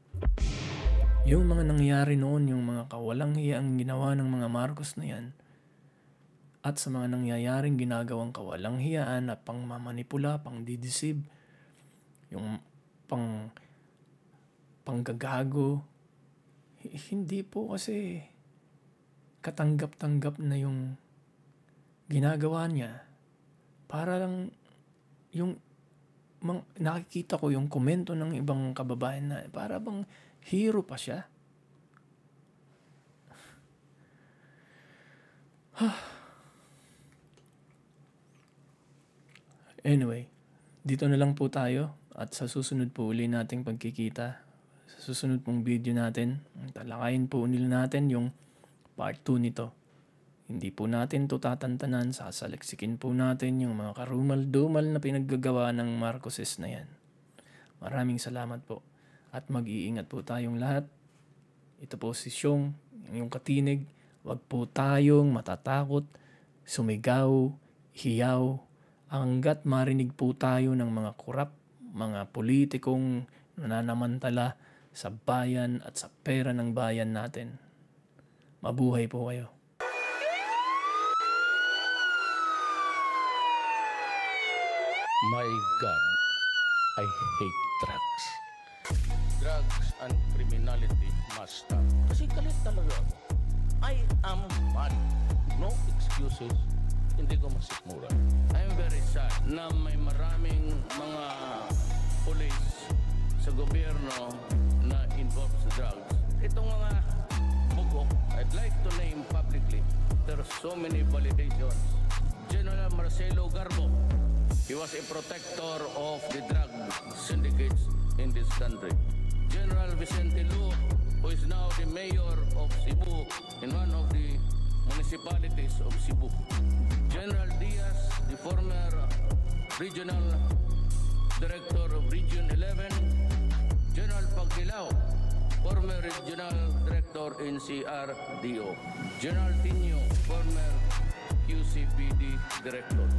Yung mga nangyayari noon, yung mga kawalang hiyang ginawa ng mga Marcos na yan, at sa mga nangyayaring ginagawang kawalang hiyaan at pangmamanipula, pang-deceive, yung panggagago, hindi po kasi katanggap-tanggap na yung ginagawa niya. Para lang yung nakikita ko yung komento ng ibang kababayan na para bang hero pa siya. Anyway, dito na lang po tayo at sa susunod po uli nating pagkikita. Sa susunod pong video natin, talakayin po nila natin yung part 2 nito. Hindi po natin to tatantanan, sasaliksikin po natin yung mga karumal-dumal na pinaggagawa ng Marcoses na yan. Maraming salamat po at mag-iingat po tayong lahat. Ito po si Syong, yung katinig. Huwag po tayong matatakot, sumigaw, hiyaw, hanggat marinig po tayo ng mga kurap, mga politikong nananamantala sa bayan at sa pera ng bayan natin. Mabuhay po kayo. My God, I hate drugs. Drugs and criminality must stop. Kasi galit talaga ako. I am mad. No excuses. Hindi ko masikmura. I'm very sad na may maraming mga police sa gobyerno na involved sa drugs. Itong mga bugok, I'd like to name publicly. There are so many validations. General Marcelo Garbo. He was a protector of the drug syndicates in this country. General Vicente Lu, who is now the mayor of Cebu in one of the municipalities of Cebu. General Diaz, the former regional director of Region 11. General Pagdilao, former regional director in CRDO. General Tino, former QCPD director.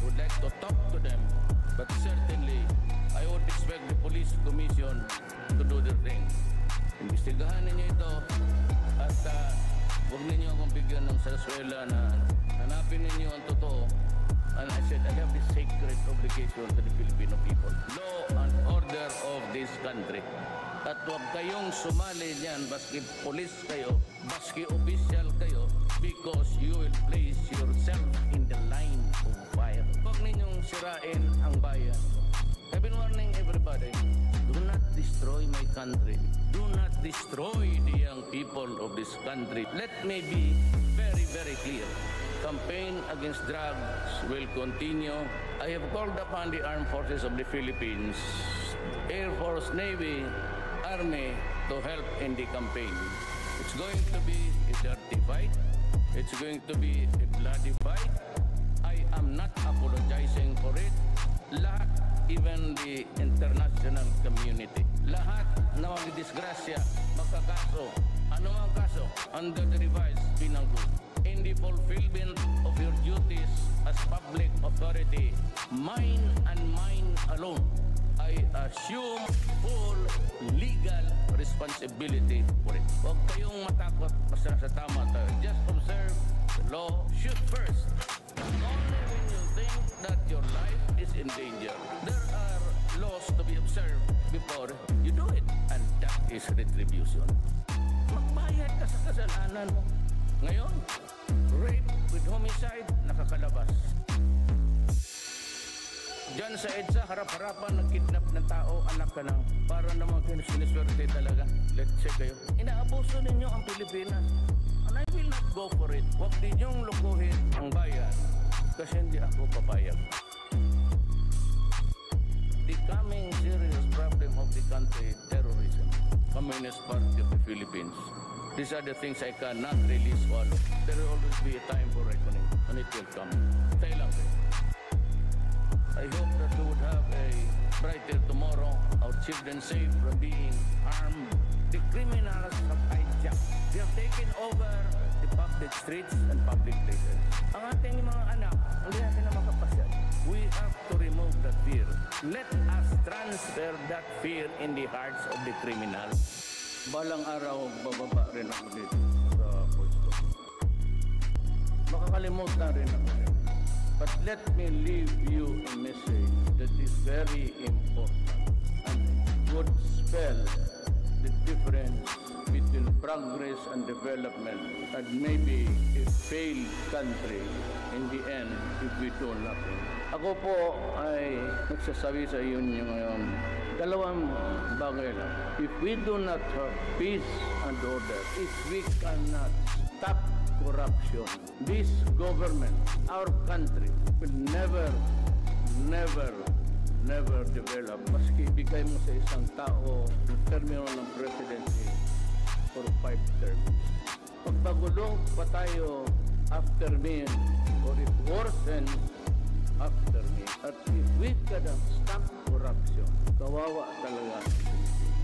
would like to talk to them, but certainly I would expect the police commission to do their thing. Imbestigahan ninyo ito at huwag ninyo akong bigyan ng sarsuela na hanapin ninyo ang totoo. And I said, I have this sacred obligation to the Filipino people. Law and order of this country. At huwag kayong sumali niyan, baski police kayo, baski official kayo, because you will place yourself in the line of fire. Huwag ninyong sirain ang bayan. I've been warning everybody, do not destroy my country. Do not destroy the young people of this country. Let me be very, very clear. Campaign against drugs will continue. I have called upon the armed forces of the Philippines, Air Force, Navy, Army to help in the campaign. It's going to be a dirty fight. It's going to be a bloody fight. I am not apologizing for it. Lahat, even the international community, lahat na magdisgrasya, magkakaso, anumang kaso, under the revised penal code, in the fulfillment of your duties as public authority, mine and mine alone, I assume full legal responsibility for it. Huwag kayong matakot, basta sa tama tayo. Just observe the law. Shoot first. Only when you think that your life is in danger, there are laws to be observed before you do it. And that is retribution. Magbayad ka sa kasalanan mo. Ngayon, rape with homicide, nakakalabas. Diyan sa EDSA, harap-harapan, nagkidnap ng tao, anak ka ng, para naman siniswerte talaga. Let's say kayo. Inaabuso ninyo ang Pilipinas. And I will not go for it. Huwag ninyong lukuhin ang bayan. Kasi hindi ako papayag. The coming serious problem of the country, terrorism. Communist Party of the Philippines. These are the things I cannot really swallow. There will always be a time for reckoning, and it will come. Stay lang kayo. I hope that we would have a brighter tomorrow, our children safe from being harmed. The criminals have hijacked. They have taken over the public streets and public places. Ang ating mga anak, hindi natin na makapasyal. We have to remove that fear. Let us transfer that fear in the hearts of the criminals. Balang araw, bababa rin ako dito sa posto. Makakalimutan rin ako rin. But let me leave you a message that is very important and would spell the difference between progress and development and maybe a failed country in the end if we do nothing. Ako po ay nagsasabi sa iyo ngayon, dalawang bagay lang. If we do not have peace and order, if we cannot stop corruption, this government, our country, will never develop. Maski ibigay mo sa isang tao ang termino ng presidency for 5 terms. Pagpagulong pa tayo after me, or it worsens after me. At if we cannot stop corruption, kawawa talaga ang Pilipinas.